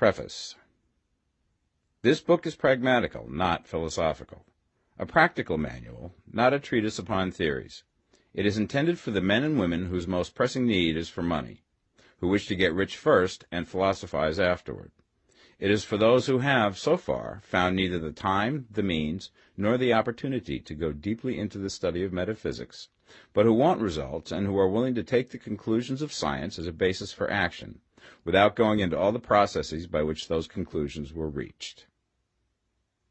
Preface. This book is pragmatical, not philosophical. A practical manual, not a treatise upon theories. It is intended for the men and women whose most pressing need is for money, who wish to get rich first and philosophize afterward. It is for those who have, so far, found neither the time, the means, nor the opportunity to go deeply into the study of metaphysics, but who want results and who are willing to take the conclusions of science as a basis for action, without going into all the processes by which those conclusions were reached.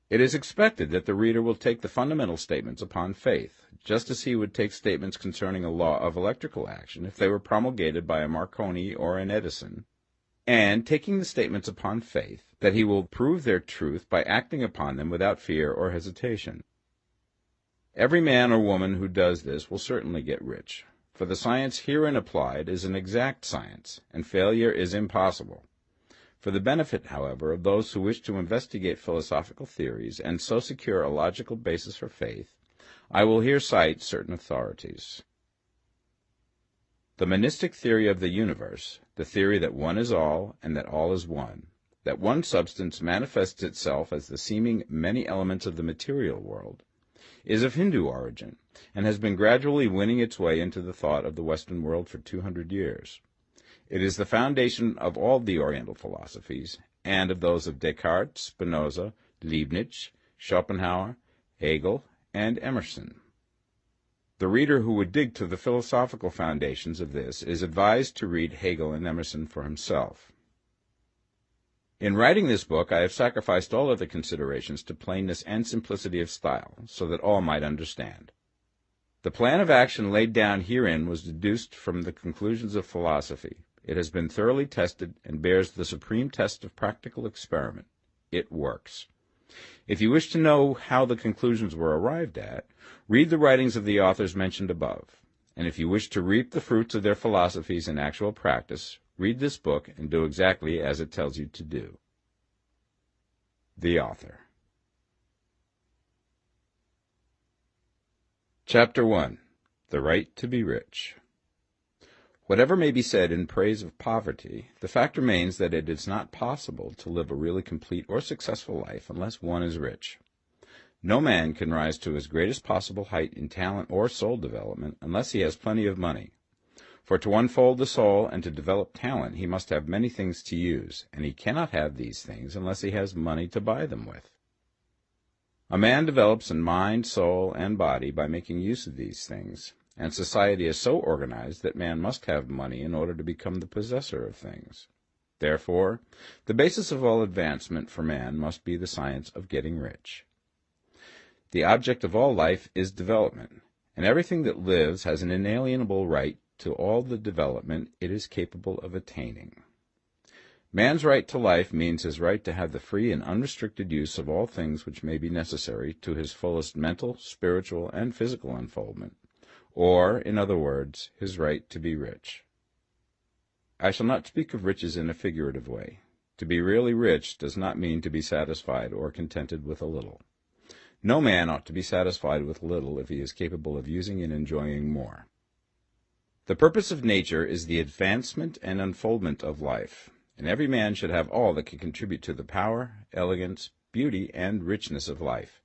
It is expected that the reader will take the fundamental statements upon faith, just as he would take statements concerning a law of electrical action if they were promulgated by a Marconi or an Edison, and, taking the statements upon faith, that he will prove their truth by acting upon them without fear or hesitation. Every man or woman who does this will certainly get rich, for the science herein applied is an exact science, and failure is impossible. For the benefit, however, of those who wish to investigate philosophical theories and so secure a logical basis for faith, I will here cite certain authorities. The monistic theory of the universe, the theory that one is all and that all is one, that one substance manifests itself as the seeming many elements of the material world, is of Hindu origin and has been gradually winning its way into the thought of the Western world for 200 years. It is the foundation of all the Oriental philosophies, and of those of Descartes, Spinoza, Leibniz, Schopenhauer, Hegel, and Emerson. The reader who would dig to the philosophical foundations of this is advised to read Hegel and Emerson for himself. In writing this book, I have sacrificed all other considerations to plainness and simplicity of style, so that all might understand. The plan of action laid down herein was deduced from the conclusions of philosophy. It has been thoroughly tested and bears the supreme test of practical experiment. It works. If you wish to know how the conclusions were arrived at, read the writings of the authors mentioned above. And if you wish to reap the fruits of their philosophies in actual practice, read this book and do exactly as it tells you to do. The author. Chapter 1. The Right to be Rich. Whatever may be said in praise of poverty, the fact remains that it is not possible to live a really complete or successful life unless one is rich. No man can rise to his greatest possible height in talent or soul development unless he has plenty of money. For to unfold the soul and to develop talent he must have many things to use, and he cannot have these things unless he has money to buy them with. A man develops in mind, soul, and body by making use of these things, and society is so organized that man must have money in order to become the possessor of things. Therefore, the basis of all advancement for man must be the science of getting rich. The object of all life is development, and everything that lives has an inalienable right to all the development it is capable of attaining. Man's right to life means his right to have the free and unrestricted use of all things which may be necessary to his fullest mental, spiritual, and physical unfoldment, or, in other words, his right to be rich. I shall not speak of riches in a figurative way. To be really rich does not mean to be satisfied or contented with a little. No man ought to be satisfied with little if he is capable of using and enjoying more. The purpose of nature is the advancement and unfoldment of life, and every man should have all that can contribute to the power, elegance, beauty, and richness of life.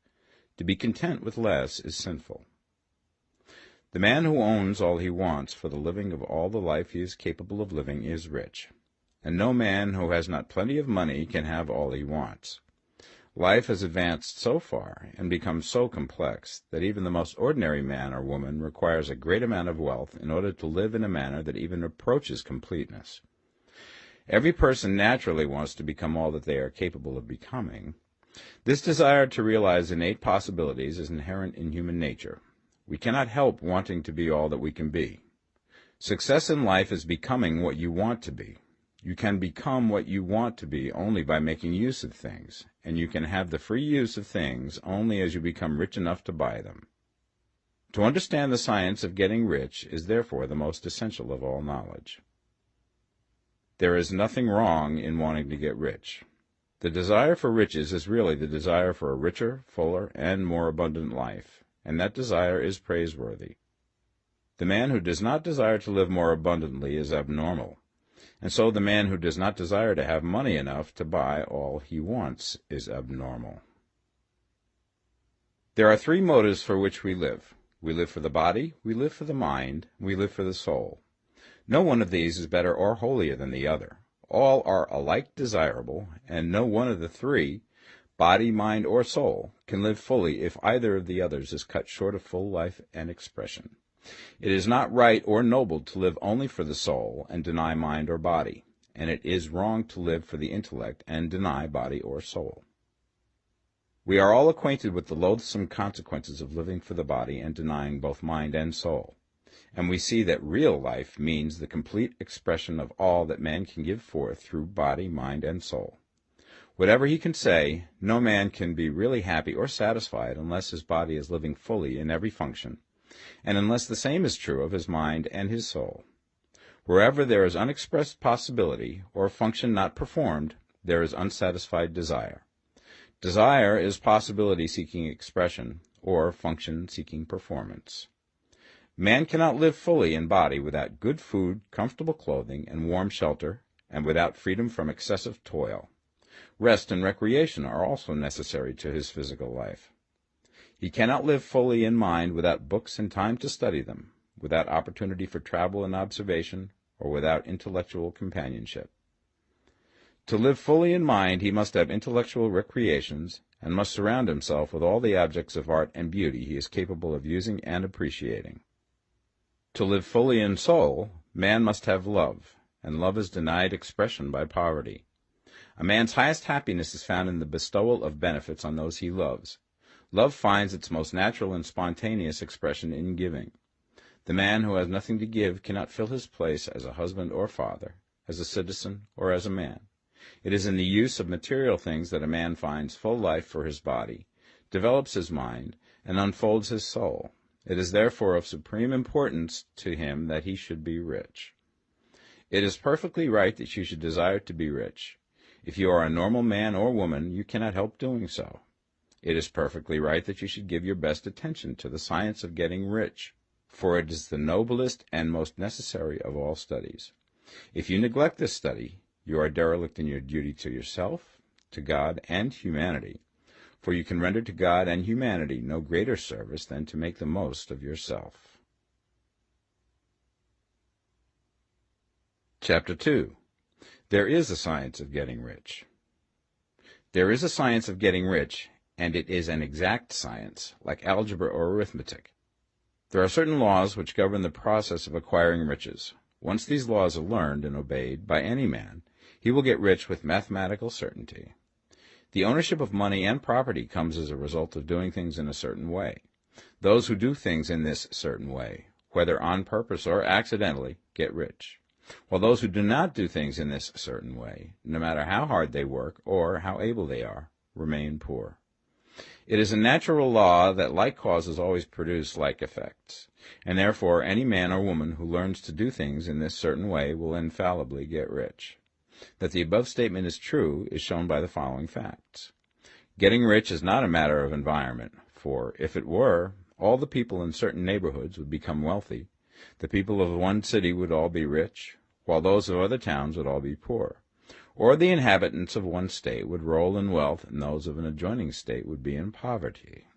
To be content with less is sinful. The man who owns all he wants for the living of all the life he is capable of living is rich, and no man who has not plenty of money can have all he wants. Life has advanced so far and become so complex that even the most ordinary man or woman requires a great amount of wealth in order to live in a manner that even approaches completeness. Every person naturally wants to become all that they are capable of becoming. This desire to realize innate possibilities is inherent in human nature. We cannot help wanting to be all that we can be. Success in life is becoming what you want to be. You can become what you want to be only by making use of things, and you can have the free use of things only as you become rich enough to buy them. To understand the science of getting rich is therefore the most essential of all knowledge. There is nothing wrong in wanting to get rich. The desire for riches is really the desire for a richer, fuller, and more abundant life, and that desire is praiseworthy. The man who does not desire to live more abundantly is abnormal. and so the man who does not desire to have money enough to buy all he wants is abnormal. There are three motives for which we live. We live for the body, we live for the mind, we live for the soul. No one of these is better or holier than the other. All are alike desirable, and no one of the three, body, mind, or soul, can live fully if either of the others is cut short of full life and expression. It is not right or noble to live only for the soul and deny mind or body, and it is wrong to live for the intellect and deny body or soul. We are all acquainted with the loathsome consequences of living for the body and denying both mind and soul, and we see that real life means the complete expression of all that man can give forth through body, mind, and soul. Whatever he can say, no man can be really happy or satisfied unless his body is living fully in every function, and unless the same is true of his mind and his soul. Wherever there is unexpressed possibility, or function not performed, there is unsatisfied desire. Desire is possibility seeking expression, or function seeking performance. Man cannot live fully in body without good food, comfortable clothing, and warm shelter, and without freedom from excessive toil. Rest and recreation are also necessary to his physical life. He cannot live fully in mind without books and time to study them, without opportunity for travel and observation, or without intellectual companionship. To live fully in mind, he must have intellectual recreations, and must surround himself with all the objects of art and beauty he is capable of using and appreciating. To live fully in soul, man must have love, and love is denied expression by poverty. A man's highest happiness is found in the bestowal of benefits on those he loves. Love finds its most natural and spontaneous expression in giving. The man who has nothing to give cannot fill his place as a husband or father, as a citizen or as a man. It is in the use of material things that a man finds full life for his body, develops his mind, and unfolds his soul. It is therefore of supreme importance to him that he should be rich. It is perfectly right that you should desire to be rich. If you are a normal man or woman, you cannot help doing so. It is perfectly right that you should give your best attention to the science of getting rich, for it is the noblest and most necessary of all studies. If you neglect this study, you are derelict in your duty to yourself, to God, and humanity, for you can render to God and humanity no greater service than to make the most of yourself. Chapter 2. There is a science of getting rich. There is a science of getting rich, and it is an exact science, like algebra or arithmetic. There are certain laws which govern the process of acquiring riches. Once these laws are learned and obeyed by any man, he will get rich with mathematical certainty. The ownership of money and property comes as a result of doing things in a certain way. Those who do things in this certain way, whether on purpose or accidentally, get rich, while those who do not do things in this certain way, no matter how hard they work or how able they are, remain poor. It is a natural law that like causes always produce like effects, and therefore any man or woman who learns to do things in this certain way will infallibly get rich. That the above statement is true is shown by the following facts. Getting rich is not a matter of environment, for if it were, all the people in certain neighborhoods would become wealthy. The people of one city would all be rich, while those of other towns would all be poor. Or the inhabitants of one state would roll in wealth, and those of an adjoining state would be in poverty.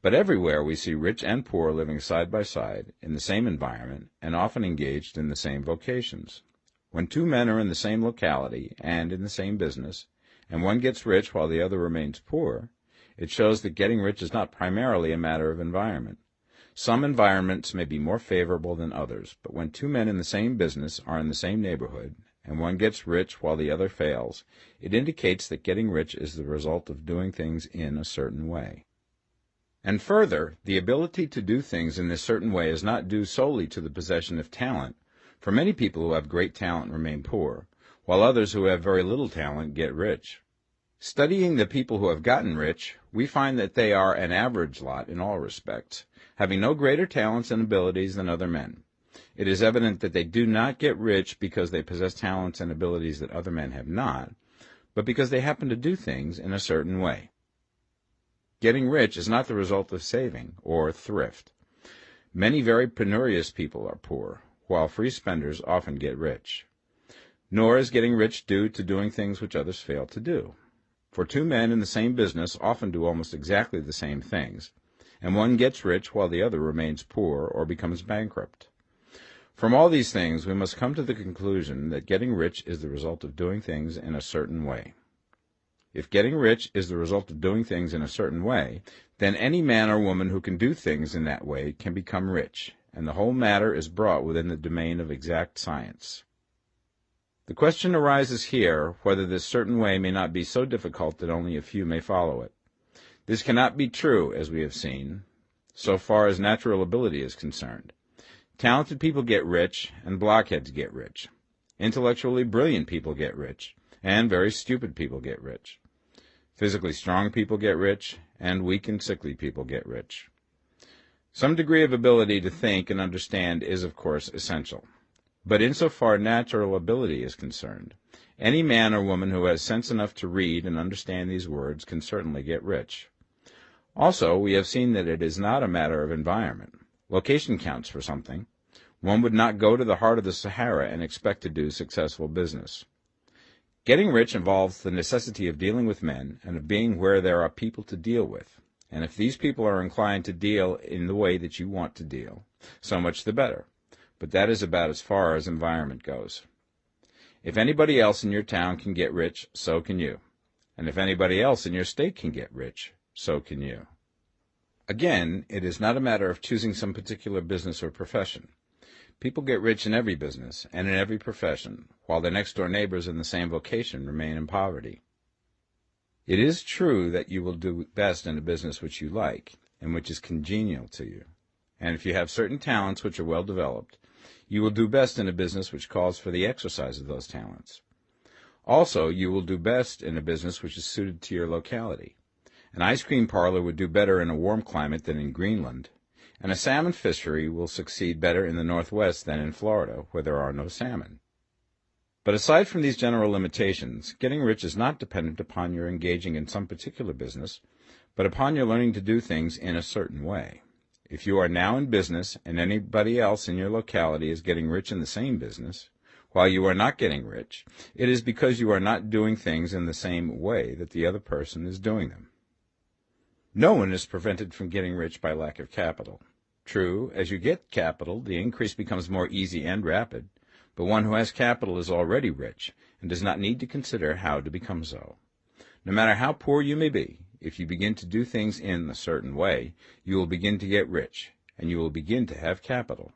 But everywhere we see rich and poor living side by side, in the same environment, and often engaged in the same vocations. When two men are in the same locality and in the same business, and one gets rich while the other remains poor, it shows that getting rich is not primarily a matter of environment. Some environments may be more favorable than others, but when two men in the same business are in the same neighborhood, and one gets rich while the other fails, it indicates that getting rich is the result of doing things in a certain way. And further, the ability to do things in this certain way is not due solely to the possession of talent, for many people who have great talent remain poor, while others who have very little talent get rich. Studying the people who have gotten rich, we find that they are an average lot in all respects, having no greater talents and abilities than other men. It is evident that they do not get rich because they possess talents and abilities that other men have not, but because they happen to do things in a certain way. Getting rich is not the result of saving or thrift. Many very penurious people are poor, while free spenders often get rich. Nor is getting rich due to doing things which others fail to do. For two men in the same business often do almost exactly the same things, and one gets rich while the other remains poor or becomes bankrupt. From all these things, we must come to the conclusion that getting rich is the result of doing things in a certain way. If getting rich is the result of doing things in a certain way, then any man or woman who can do things in that way can become rich, and the whole matter is brought within the domain of exact science. The question arises here whether this certain way may not be so difficult that only a few may follow it. This cannot be true, as we have seen, so far as natural ability is concerned. Talented people get rich, and blockheads get rich. Intellectually brilliant people get rich, and very stupid people get rich. Physically strong people get rich, and weak and sickly people get rich. Some degree of ability to think and understand is, of course, essential. But insofar natural ability is concerned, any man or woman who has sense enough to read and understand these words can certainly get rich. Also, we have seen that it is not a matter of environment. Location counts for something. One would not go to the heart of the Sahara and expect to do successful business. Getting rich involves the necessity of dealing with men and of being where there are people to deal with. And if these people are inclined to deal in the way that you want to deal, so much the better. But that is about as far as environment goes. If anybody else in your town can get rich, so can you. And if anybody else in your state can get rich, so can you. Again, it is not a matter of choosing some particular business or profession. People get rich in every business and in every profession, while their next-door neighbors in the same vocation remain in poverty. It is true that you will do best in a business which you like and which is congenial to you. And if you have certain talents which are well developed, you will do best in a business which calls for the exercise of those talents. Also, you will do best in a business which is suited to your locality. An ice cream parlor would do better in a warm climate than in Greenland, and a salmon fishery will succeed better in the Northwest than in Florida, where there are no salmon. But aside from these general limitations, getting rich is not dependent upon your engaging in some particular business, but upon your learning to do things in a certain way. If you are now in business and anybody else in your locality is getting rich in the same business, while you are not getting rich, it is because you are not doing things in the same way that the other person is doing them. No one is prevented from getting rich by lack of capital. True, as you get capital, the increase becomes more easy and rapid, but one who has capital is already rich and does not need to consider how to become so. No matter how poor you may be, if you begin to do things in a certain way, you will begin to get rich, and you will begin to have capital.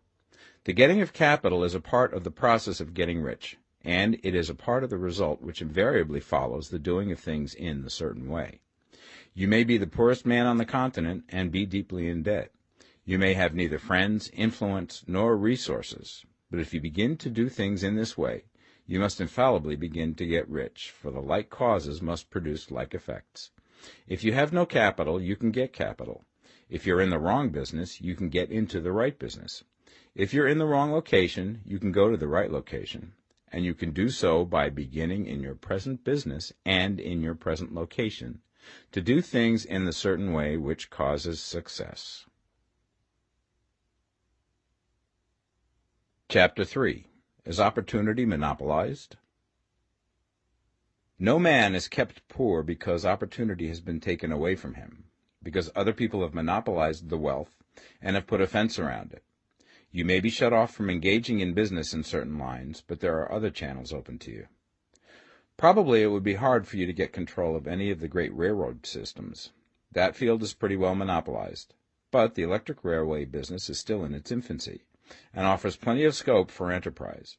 The getting of capital is a part of the process of getting rich, and it is a part of the result which invariably follows the doing of things in the certain way. You may be the poorest man on the continent and be deeply in debt. You may have neither friends, influence, nor resources, but if you begin to do things in this way, you must infallibly begin to get rich, for the like causes must produce like effects. If you have no capital, you can get capital. If you're in the wrong business, you can get into the right business. If you're in the wrong location, you can go to the right location, and you can do so by beginning in your present business and in your present location, to do things in the certain way which causes success. Chapter 3. Is opportunity monopolized? No man is kept poor because opportunity has been taken away from him, because other people have monopolized the wealth and have put a fence around it. You may be shut off from engaging in business in certain lines, but there are other channels open to you. Probably it would be hard for you to get control of any of the great railroad systems. That field is pretty well monopolized, but the electric railway business is still in its infancy, and offers plenty of scope for enterprise,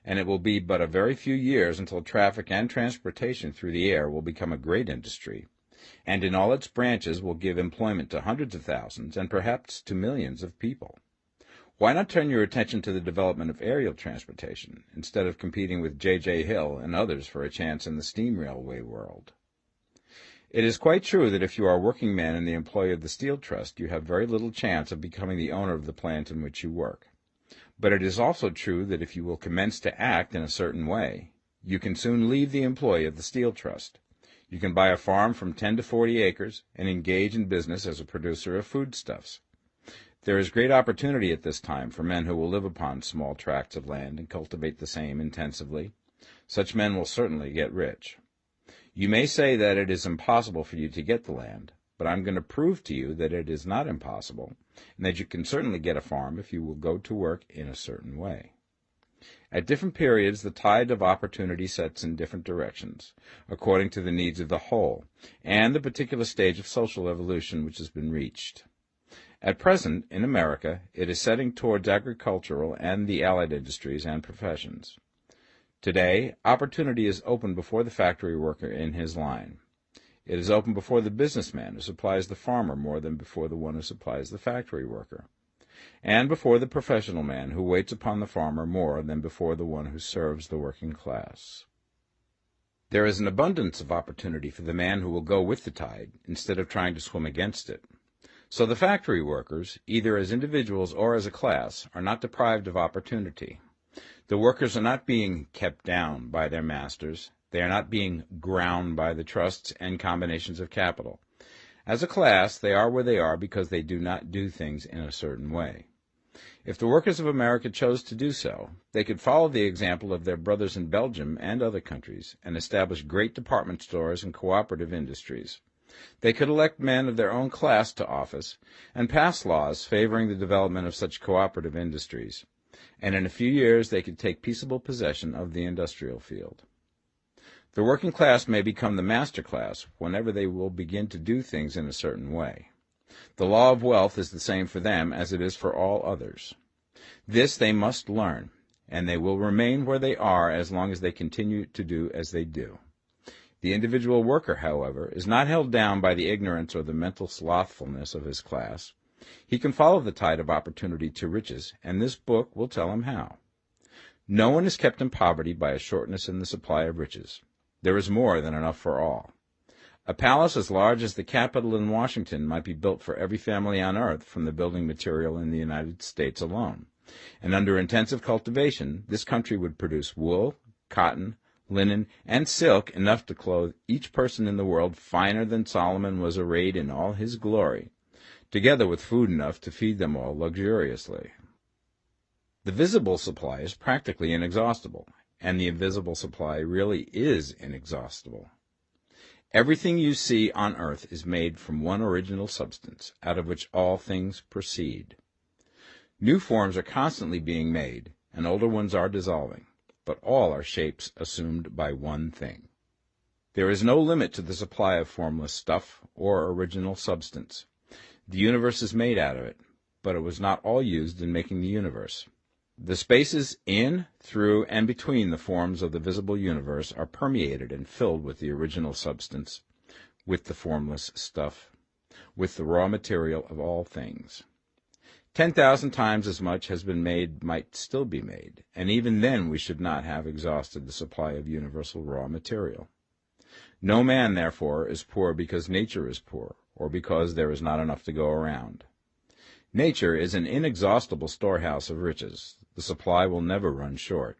and it will be but a very few years until traffic and transportation through the air will become a great industry, and in all its branches will give employment to hundreds of thousands and perhaps to millions of people. Why not turn your attention to the development of aerial transportation, instead of competing with J.J. Hill and others for a chance in the steam railway world? It is quite true that if you are a working man in the employ of the Steel Trust, you have very little chance of becoming the owner of the plant in which you work. But it is also true that if you will commence to act in a certain way, you can soon leave the employ of the Steel Trust. You can buy a farm from 10 to 40 acres and engage in business as a producer of foodstuffs. There is great opportunity at this time for men who will live upon small tracts of land and cultivate the same intensively. Such men will certainly get rich. You may say that it is impossible for you to get the land, but I'm going to prove to you that it is not impossible, and that you can certainly get a farm if you will go to work in a certain way. At different periods, the tide of opportunity sets in different directions, according to the needs of the whole, and the particular stage of social evolution which has been reached. At present, in America, it is setting towards agricultural and the allied industries and professions. Today, opportunity is open before the factory worker in his line. It is open before the businessman who supplies the farmer more than before the one who supplies the factory worker, and before the professional man who waits upon the farmer more than before the one who serves the working class. There is an abundance of opportunity for the man who will go with the tide instead of trying to swim against it. So the factory workers, either as individuals or as a class, are not deprived of opportunity. The workers are not being kept down by their masters. They are not being ground by the trusts and combinations of capital. As a class, they are where they are because they do not do things in a certain way. If the workers of America chose to do so, they could follow the example of their brothers in Belgium and other countries and establish great department stores and cooperative industries. They could elect men of their own class to office and pass laws favoring the development of such cooperative industries, and in a few years they could take peaceable possession of the industrial field. The working class may become the master class whenever they will begin to do things in a certain way. The law of wealth is the same for them as it is for all others. This they must learn, and they will remain where they are as long as they continue to do as they do. The individual worker, however, is not held down by the ignorance or the mental slothfulness of his class. He can follow the tide of opportunity to riches, and this book will tell him how. No one is kept in poverty by a shortness in the supply of riches. There is more than enough for all. A palace as large as the Capitol in Washington might be built for every family on earth from the building material in the United States alone, and under intensive cultivation, this country would produce wool, cotton, linen, and silk enough to clothe each person in the world finer than Solomon was arrayed in all his glory, together with food enough to feed them all luxuriously. The visible supply is practically inexhaustible, and the invisible supply really is inexhaustible. Everything you see on earth is made from one original substance, out of which all things proceed. New forms are constantly being made, and older ones are dissolving, but all are shapes assumed by one thing. There is no limit to the supply of formless stuff or original substance. The universe is made out of it, but it was not all used in making the universe. The spaces in, through, and between the forms of the visible universe are permeated and filled with the original substance, with the formless stuff, with the raw material of all things. 10,000 times as much has been made might still be made, and even then we should not have exhausted the supply of universal raw material. No man, therefore, is poor because nature is poor, or because there is not enough to go around. Nature is an inexhaustible storehouse of riches. The supply will never run short.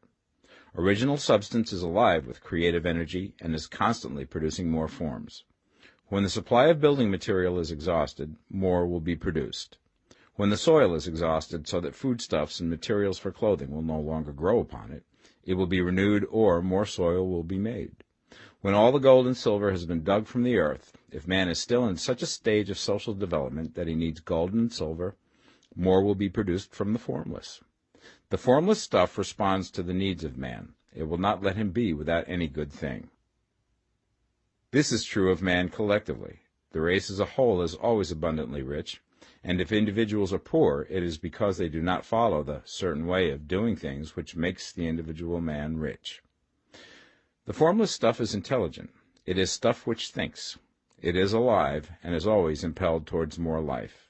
Original substance is alive with creative energy and is constantly producing more forms. When the supply of building material is exhausted, more will be produced. When the soil is exhausted so that foodstuffs and materials for clothing will no longer grow upon it, it will be renewed or more soil will be made. When all the gold and silver has been dug from the earth, if man is still in such a stage of social development that he needs gold and silver, more will be produced from the formless. The formless stuff responds to the needs of man. It will not let him be without any good thing. This is true of man collectively. The race as a whole is always abundantly rich, and if individuals are poor, it is because they do not follow the certain way of doing things which makes the individual man rich. The formless stuff is intelligent. It is stuff which thinks. It is alive, and is always impelled towards more life.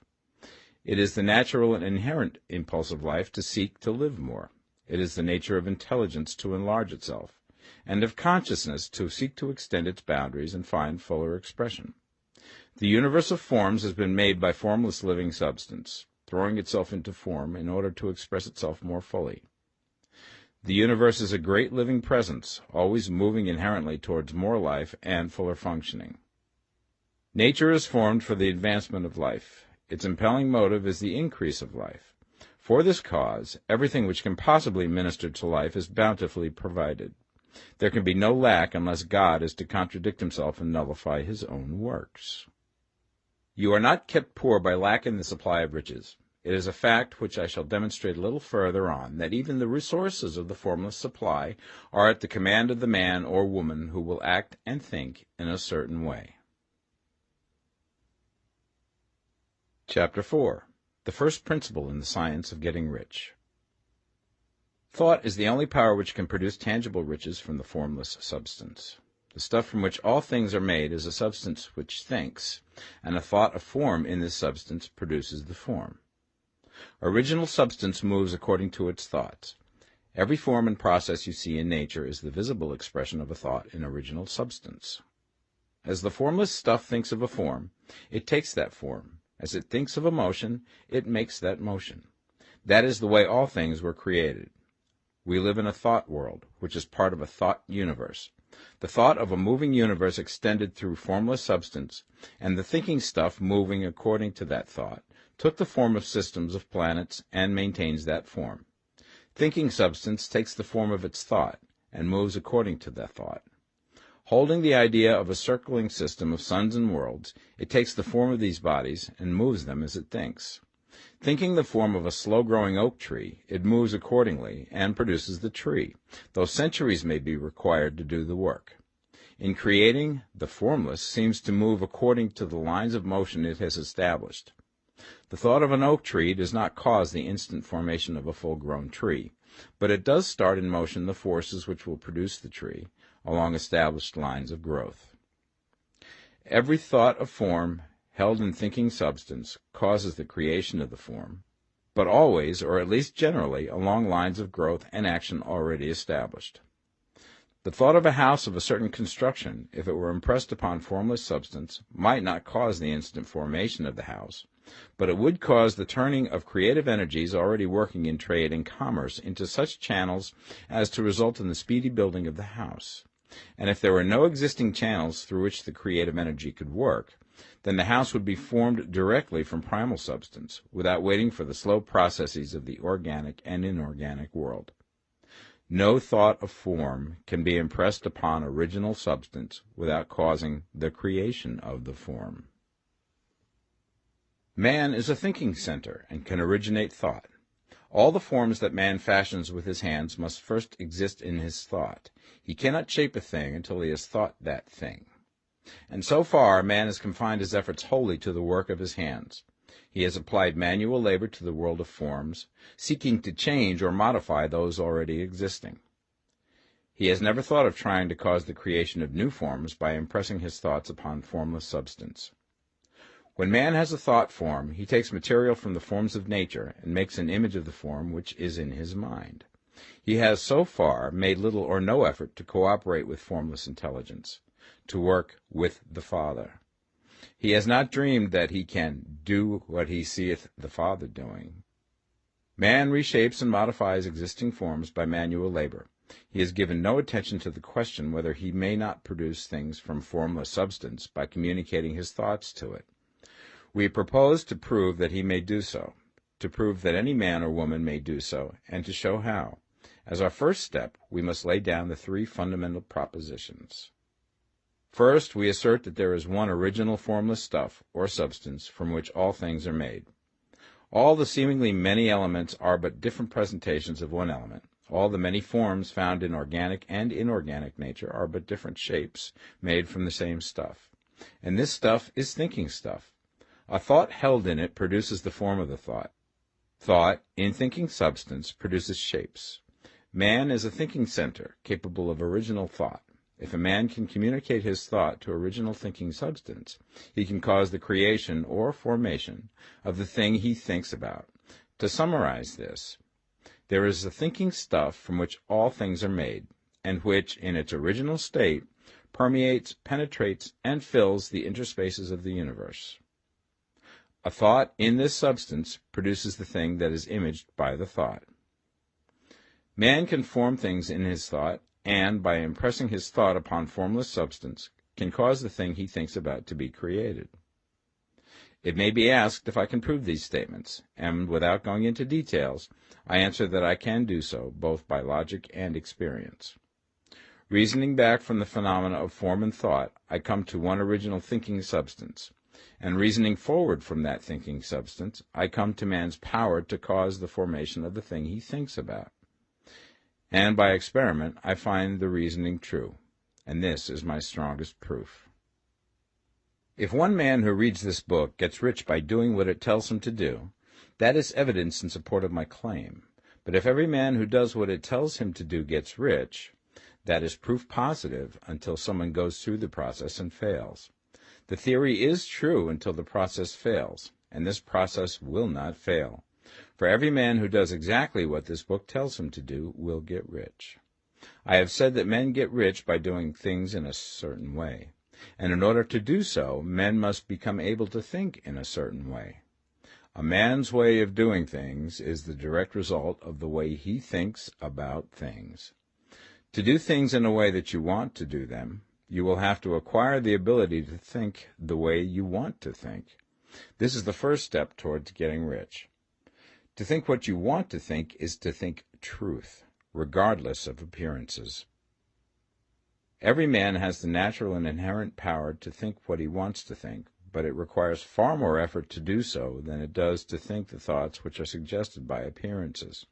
It is the natural and inherent impulse of life to seek to live more. It is the nature of intelligence to enlarge itself, and of consciousness to seek to extend its boundaries and find fuller expression. The universe of forms has been made by formless living substance, throwing itself into form in order to express itself more fully. The universe is a great living presence, always moving inherently towards more life and fuller functioning. Nature is formed for the advancement of life. Its impelling motive is the increase of life. For this cause, everything which can possibly minister to life is bountifully provided. There can be no lack unless God is to contradict himself and nullify his own works. You are not kept poor by lack in the supply of riches. It is a fact which I shall demonstrate a little further on, that even the resources of the formless supply are at the command of the man or woman who will act and think in a certain way. Chapter 4. The first principle in the science of getting rich. Thought is the only power which can produce tangible riches from the formless substance. The stuff from which all things are made is a substance which thinks, and a thought of form in this substance produces the form. Original substance moves according to its thoughts. Every form and process you see in nature is the visible expression of a thought in original substance. As the formless stuff thinks of a form, it takes that form. As it thinks of a motion, it makes that motion. That is the way all things were created. We live in a thought world, which is part of a thought universe. The thought of a moving universe extended through formless substance, and the thinking stuff moving according to that thought, took the form of systems of planets and maintains that form. Thinking substance takes the form of its thought and moves according to that thought. Holding the idea of a circling system of suns and worlds, it takes the form of these bodies and moves them as it thinks. Thinking the form of a slow-growing oak tree, it moves accordingly and produces the tree, though centuries may be required to do the work. In creating, the formless seems to move according to the lines of motion it has established. The thought of an oak tree does not cause the instant formation of a full-grown tree, but it does start in motion the forces which will produce the tree, along established lines of growth. Every thought of form held in thinking substance causes the creation of the form, but always, or at least generally, along lines of growth and action already established. The thought of a house of a certain construction, if it were impressed upon formless substance, might not cause the instant formation of the house, but it would cause the turning of creative energies already working in trade and commerce into such channels as to result in the speedy building of the house. And if there were no existing channels through which the creative energy could work, then the house would be formed directly from primal substance, without waiting for the slow processes of the organic and inorganic world. No thought of form can be impressed upon original substance without causing the creation of the form. Man is a thinking center and can originate thought. All the forms that man fashions with his hands must first exist in his thought. He cannot shape a thing until he has thought that thing. And so far, man has confined his efforts wholly to the work of his hands. He has applied manual labor to the world of forms, seeking to change or modify those already existing. He has never thought of trying to cause the creation of new forms by impressing his thoughts upon formless substance. When man has a thought form, he takes material from the forms of nature and makes an image of the form which is in his mind. He has so far made little or no effort to cooperate with formless intelligence, to work with the Father. He has not dreamed that he can do what he seeth the Father doing. Man reshapes and modifies existing forms by manual labor. He has given no attention to the question whether he may not produce things from formless substance by communicating his thoughts to it. We propose to prove that he may do so, to prove that any man or woman may do so, and to show how. As our first step, we must lay down the three fundamental propositions. First, we assert that there is one original formless stuff, or substance, from which all things are made. All the seemingly many elements are but different presentations of one element. All the many forms found in organic and inorganic nature are but different shapes made from the same stuff. And this stuff is thinking stuff. A thought held in it produces the form of the thought. Thought, in thinking substance, produces shapes. Man is a thinking center, capable of original thought. If a man can communicate his thought to original thinking substance, he can cause the creation or formation of the thing he thinks about. To summarize this, there is a thinking stuff from which all things are made, and which, in its original state, permeates, penetrates, and fills the interspaces of the universe. A thought in this substance produces the thing that is imaged by the thought. Man can form things in his thought, and, by impressing his thought upon formless substance, can cause the thing he thinks about to be created. It may be asked if I can prove these statements, and without going into details, I answer that I can do so, both by logic and experience. Reasoning back from the phenomena of form and thought, I come to one original thinking substance. And reasoning forward from that thinking substance, I come to man's power to cause the formation of the thing he thinks about. And by experiment, I find the reasoning true. And this is my strongest proof. If one man who reads this book gets rich by doing what it tells him to do, that is evidence in support of my claim. But if every man who does what it tells him to do gets rich, that is proof positive until someone goes through the process and fails. The theory is true until the process fails, and this process will not fail. For every man who does exactly what this book tells him to do will get rich. I have said that men get rich by doing things in a certain way, and in order to do so, men must become able to think in a certain way. A man's way of doing things is the direct result of the way he thinks about things. To do things in a way that you want to do them, you will have to acquire the ability to think the way you want to think. This is the first step towards getting rich. To think what you want to think is to think truth, regardless of appearances. Every man has the natural and inherent power to think what he wants to think, but it requires far more effort to do so than it does to think the thoughts which are suggested by appearances.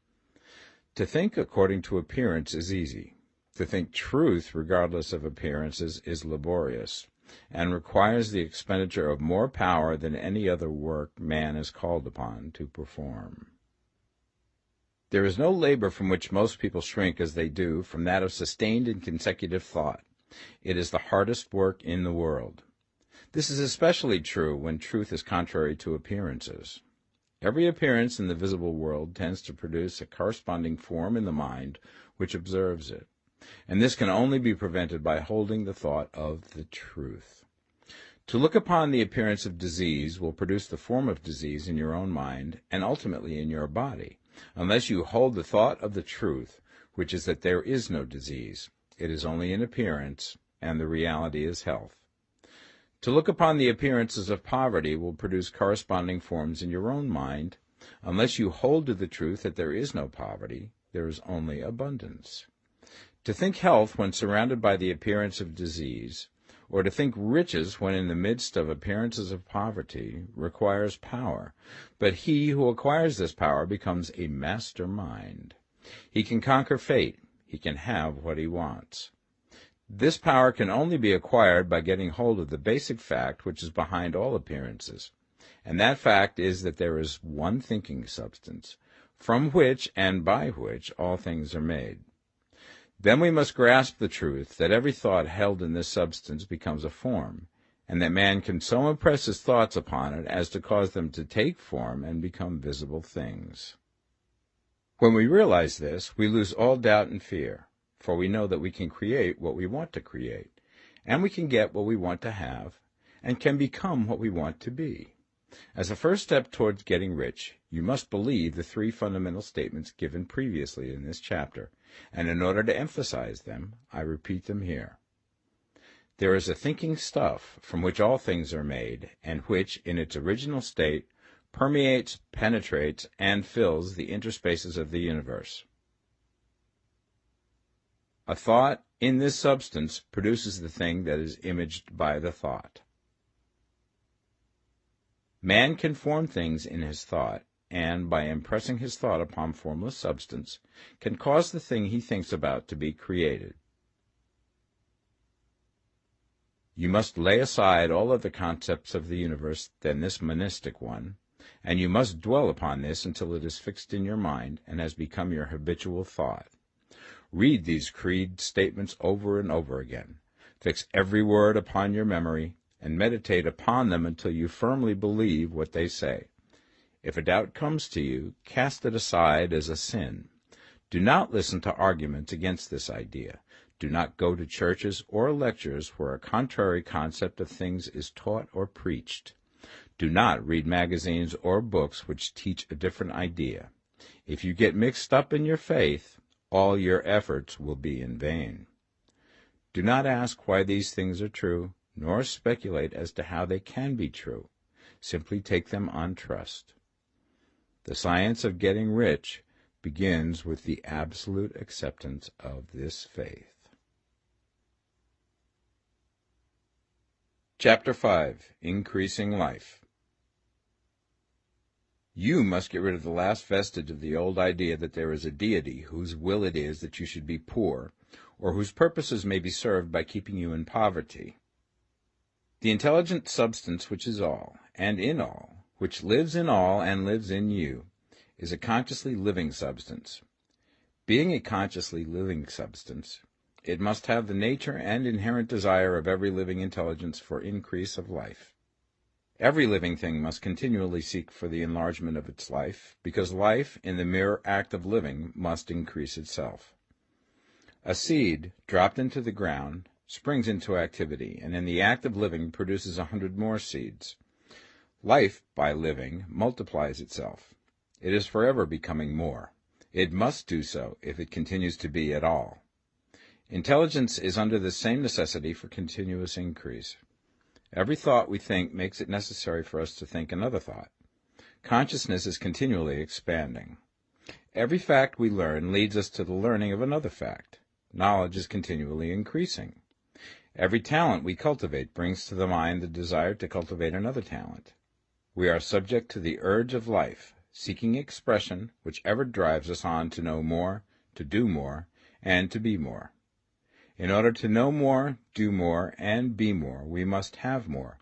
To think according to appearance is easy. To think truth regardless of appearances is laborious, and requires the expenditure of more power than any other work man is called upon to perform. There is no labor from which most people shrink as they do from that of sustained and consecutive thought. It is the hardest work in the world. This is especially true when truth is contrary to appearances. Every appearance in the visible world tends to produce a corresponding form in the mind which observes it, and this can only be prevented by holding the thought of the truth. To look upon the appearance of disease will produce the form of disease in your own mind and ultimately in your body, unless you hold the thought of the truth, which is that there is no disease. It is only an appearance, and the reality is health. To look upon the appearances of poverty will produce corresponding forms in your own mind, unless you hold to the truth that there is no poverty, there is only abundance. To think health when surrounded by the appearance of disease, or to think riches when in the midst of appearances of poverty, requires power, but he who acquires this power becomes a master mind. He can conquer fate. He can have what he wants. This power can only be acquired by getting hold of the basic fact which is behind all appearances, and that fact is that there is one thinking substance, from which and by which all things are made. Then we must grasp the truth that every thought held in this substance becomes a form, and that man can so impress his thoughts upon it as to cause them to take form and become visible things. When we realize this, we lose all doubt and fear, for we know that we can create what we want to create, and we can get what we want to have, and can become what we want to be. As a first step towards getting rich, you must believe the three fundamental statements given previously in this chapter, and in order to emphasize them, I repeat them here. There is a thinking stuff from which all things are made, and which, in its original state, permeates, penetrates, and fills the interspaces of the universe. A thought in this substance produces the thing that is imaged by the thought. Man can form things in his thought, and, by impressing his thought upon formless substance, can cause the thing he thinks about to be created. You must lay aside all other concepts of the universe than this monistic one, and you must dwell upon this until it is fixed in your mind and has become your habitual thought. Read these creed statements over and over again. Fix every word upon your memory, and meditate upon them until you firmly believe what they say. If a doubt comes to you, cast it aside as a sin. Do not listen to arguments against this idea. Do not go to churches or lectures where a contrary concept of things is taught or preached. Do not read magazines or books which teach a different idea. If you get mixed up in your faith, all your efforts will be in vain. Do not ask why these things are true, nor speculate as to how they can be true. Simply take them on trust. The science of getting rich begins with the absolute acceptance of this faith. Chapter 5. Increasing Life. You must get rid of the last vestige of the old idea that there is a deity whose will it is that you should be poor, or whose purposes may be served by keeping you in poverty. The intelligent substance which is all, and in all, which lives in all and lives in you, is a consciously living substance. Being a consciously living substance, it must have the nature and inherent desire of every living intelligence for increase of life. Every living thing must continually seek for the enlargement of its life, because life, in the mere act of living, must increase itself. A seed, dropped into the ground, springs into activity, and in the act of living produces 100 more seeds. Life, by living, multiplies itself. It is forever becoming more. It must do so if it continues to be at all. Intelligence is under the same necessity for continuous increase. Every thought we think makes it necessary for us to think another thought. Consciousness is continually expanding. Every fact we learn leads us to the learning of another fact. Knowledge is continually increasing. Every talent we cultivate brings to the mind the desire to cultivate another talent. We are subject to the urge of life, seeking expression, which ever drives us on to know more, to do more, and to be more. In order to know more, do more, and be more, we must have more.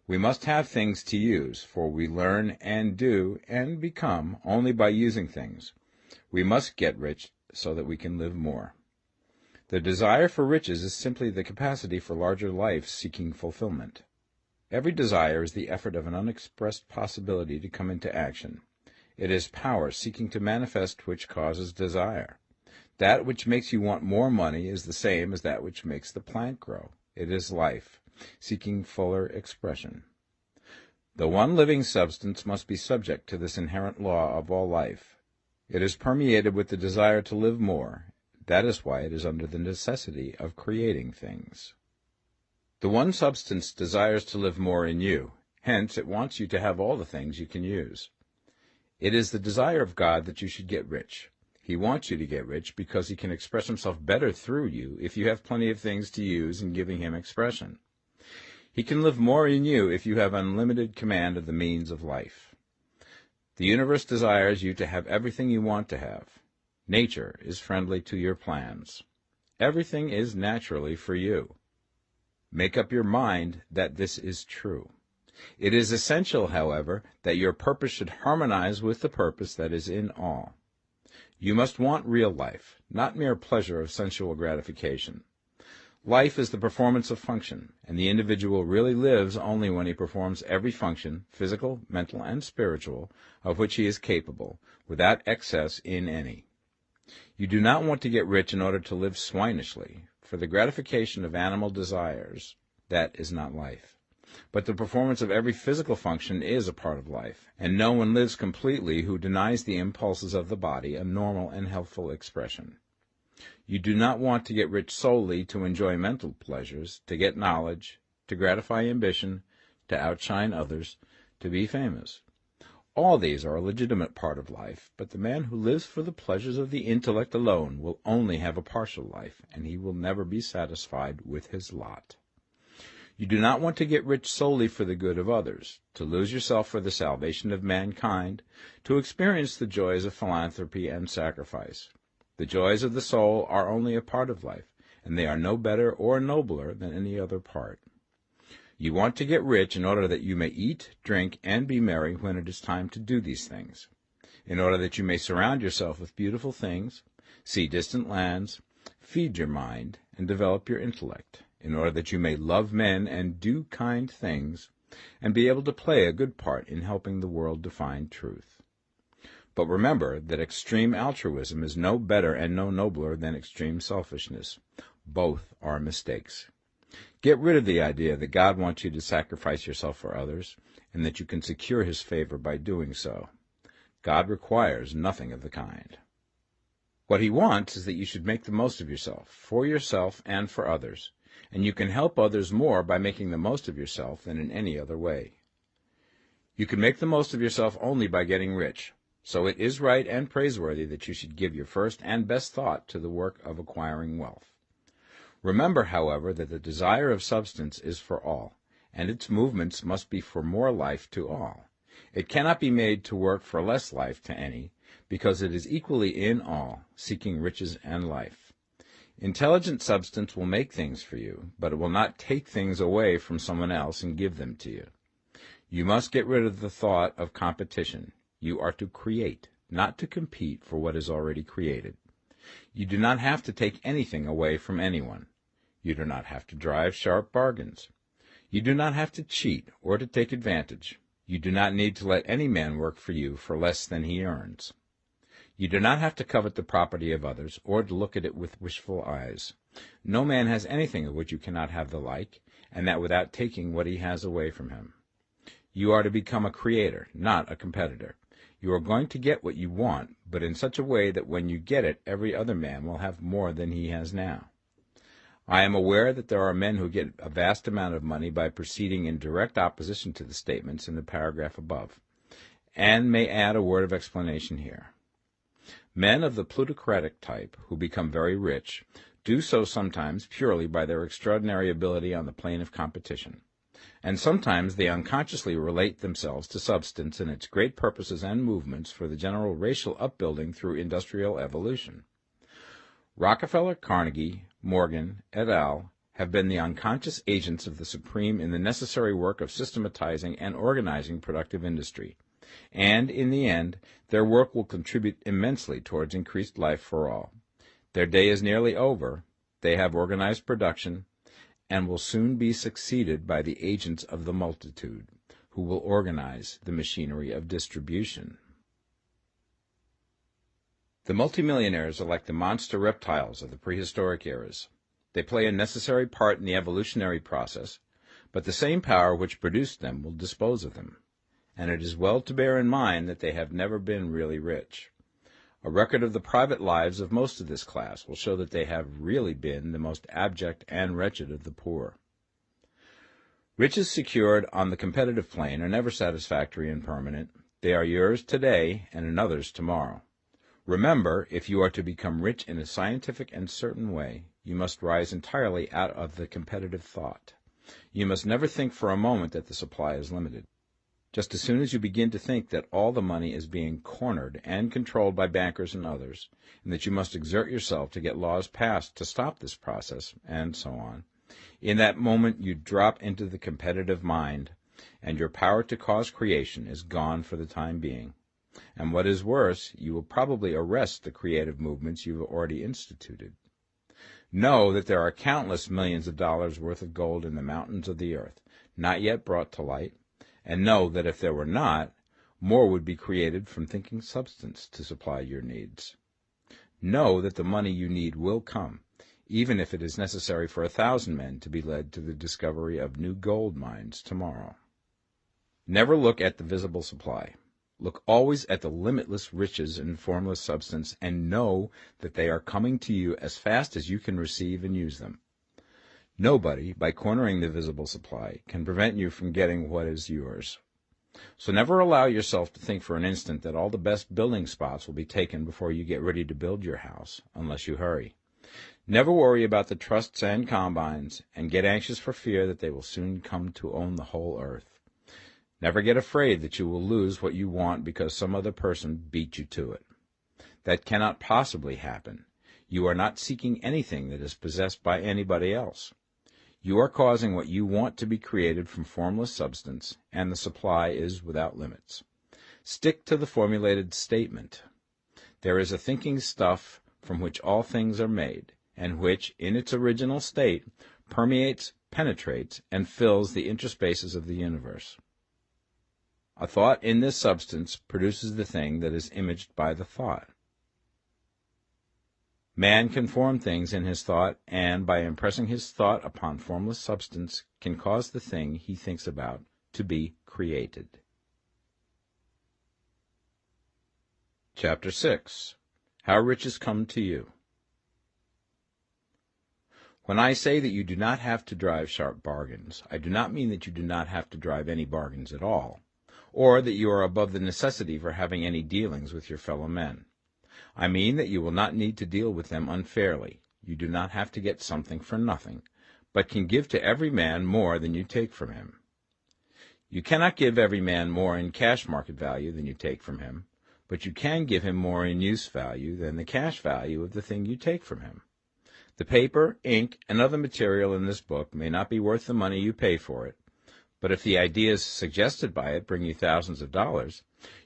We must have things to use, for we learn and do and become only by using things. We must get rich so that we can live more. The desire for riches is simply the capacity for larger life seeking fulfillment. Every desire is the effort of an unexpressed possibility to come into action. It is power seeking to manifest which causes desire. That which makes you want more money is the same as that which makes the plant grow. It is life, seeking fuller expression. The one living substance must be subject to this inherent law of all life. It is permeated with the desire to live more. That is why it is under the necessity of creating things. The one substance desires to live more in you. Hence, it wants you to have all the things you can use. It is the desire of God that you should get rich. He wants you to get rich because he can express himself better through you if you have plenty of things to use in giving him expression. He can live more in you if you have unlimited command of the means of life. The universe desires you to have everything you want to have. Nature is friendly to your plans. Everything is naturally for you. Make up your mind that this is true. It is essential, however, that your purpose should harmonize with the purpose that is in all. You must want real life, not mere pleasure of sensual gratification. Life is the performance of function, and the individual really lives only when he performs every function, physical, mental, and spiritual, of which he is capable, without excess in any. You do not want to get rich in order to live swinishly, for the gratification of animal desires, that is not life. But the performance of every physical function is a part of life, and no one lives completely who denies the impulses of the body a normal and healthful expression. You do not want to get rich solely to enjoy mental pleasures, to get knowledge, to gratify ambition, to outshine others, to be famous. All these are a legitimate part of life, but the man who lives for the pleasures of the intellect alone will only have a partial life, and he will never be satisfied with his lot. You do not want to get rich solely for the good of others, to lose yourself for the salvation of mankind, to experience the joys of philanthropy and sacrifice. The joys of the soul are only a part of life, and they are no better or nobler than any other part. You want to get rich in order that you may eat, drink, and be merry when it is time to do these things, in order that you may surround yourself with beautiful things, see distant lands, feed your mind, and develop your intellect, in order that you may love men and do kind things, and be able to play a good part in helping the world to find truth. But remember that extreme altruism is no better and no nobler than extreme selfishness. Both are mistakes. Get rid of the idea that God wants you to sacrifice yourself for others, and that you can secure his favor by doing so. God requires nothing of the kind. What he wants is that you should make the most of yourself, for yourself and for others, and you can help others more by making the most of yourself than in any other way. You can make the most of yourself only by getting rich, so it is right and praiseworthy that you should give your first and best thought to the work of acquiring wealth. Remember, however, that the desire of substance is for all, and its movements must be for more life to all. It cannot be made to work for less life to any, because it is equally in all, seeking riches and life. Intelligent substance will make things for you, but it will not take things away from someone else and give them to you. You must get rid of the thought of competition. You are to create, not to compete for what is already created. You do not have to take anything away from anyone. You do not have to drive sharp bargains. You do not have to cheat or to take advantage. You do not need to let any man work for you for less than he earns. You do not have to covet the property of others, or to look at it with wishful eyes. No man has anything of which you cannot have the like, and that without taking what he has away from him. You are to become a creator, not a competitor. You are going to get what you want, but in such a way that when you get it, every other man will have more than he has now. I am aware that there are men who get a vast amount of money by proceeding in direct opposition to the statements in the paragraph above, and may add a word of explanation here. Men of the plutocratic type, who become very rich, do so sometimes purely by their extraordinary ability on the plane of competition, and sometimes they unconsciously relate themselves to substance and its great purposes and movements for the general racial upbuilding through industrial evolution. Rockefeller, Carnegie, Morgan, et al. Have been the unconscious agents of the supreme in the necessary work of systematizing and organizing productive industry, and, in the end, their work will contribute immensely towards increased life for all. Their day is nearly over. They have organized production, and will soon be succeeded by the agents of the multitude, who will organize the machinery of distribution. The multimillionaires are like the monster reptiles of the prehistoric eras. They play a necessary part in the evolutionary process, but the same power which produced them will dispose of them, and it is well to bear in mind that they have never been really rich. A record of the private lives of most of this class will show that they have really been the most abject and wretched of the poor. Riches secured on the competitive plane are never satisfactory and permanent. They are yours today and another's tomorrow. Remember, if you are to become rich in a scientific and certain way, you must rise entirely out of the competitive thought. You must never think for a moment that the supply is limited. Just as soon as you begin to think that all the money is being cornered and controlled by bankers and others, and that you must exert yourself to get laws passed to stop this process, and so on, in that moment you drop into the competitive mind, and your power to cause creation is gone for the time being. And what is worse, you will probably arrest the creative movements you have already instituted. Know that there are countless millions of dollars worth of gold in the mountains of the earth, not yet brought to light, and know that if there were not, more would be created from thinking substance to supply your needs. Know that the money you need will come, even if it is necessary for 1,000 men to be led to the discovery of new gold mines tomorrow. Never look at the visible supply. Look always at the limitless riches in formless substance, and know that they are coming to you as fast as you can receive and use them. Nobody, by cornering the visible supply, can prevent you from getting what is yours. So never allow yourself to think for an instant that all the best building spots will be taken before you get ready to build your house, unless you hurry. Never worry about the trusts and combines, and get anxious for fear that they will soon come to own the whole earth. Never get afraid that you will lose what you want because some other person beat you to it. That cannot possibly happen. You are not seeking anything that is possessed by anybody else. You are causing what you want to be created from formless substance, and the supply is without limits. Stick to the formulated statement. There is a thinking stuff from which all things are made, and which, in its original state, permeates, penetrates, and fills the interspaces of the universe. A thought in this substance produces the thing that is imaged by the thought. Man can form things in his thought, and by impressing his thought upon formless substance, can cause the thing he thinks about to be created. Chapter 6. How Riches Come to You. When I say that you do not have to drive sharp bargains, I do not mean that you do not have to drive any bargains at all, or that you are above the necessity for having any dealings with your fellow men. I mean that you will not need to deal with them unfairly. You do not have to get something for nothing, but can give to every man more than you take from him. You cannot give every man more in cash market value than you take from him, but you can give him more in use value than the cash value of the thing you take from him. The paper, ink, and other material in this book may not be worth the money you pay for it, but if the ideas suggested by it bring you thousands of dollars,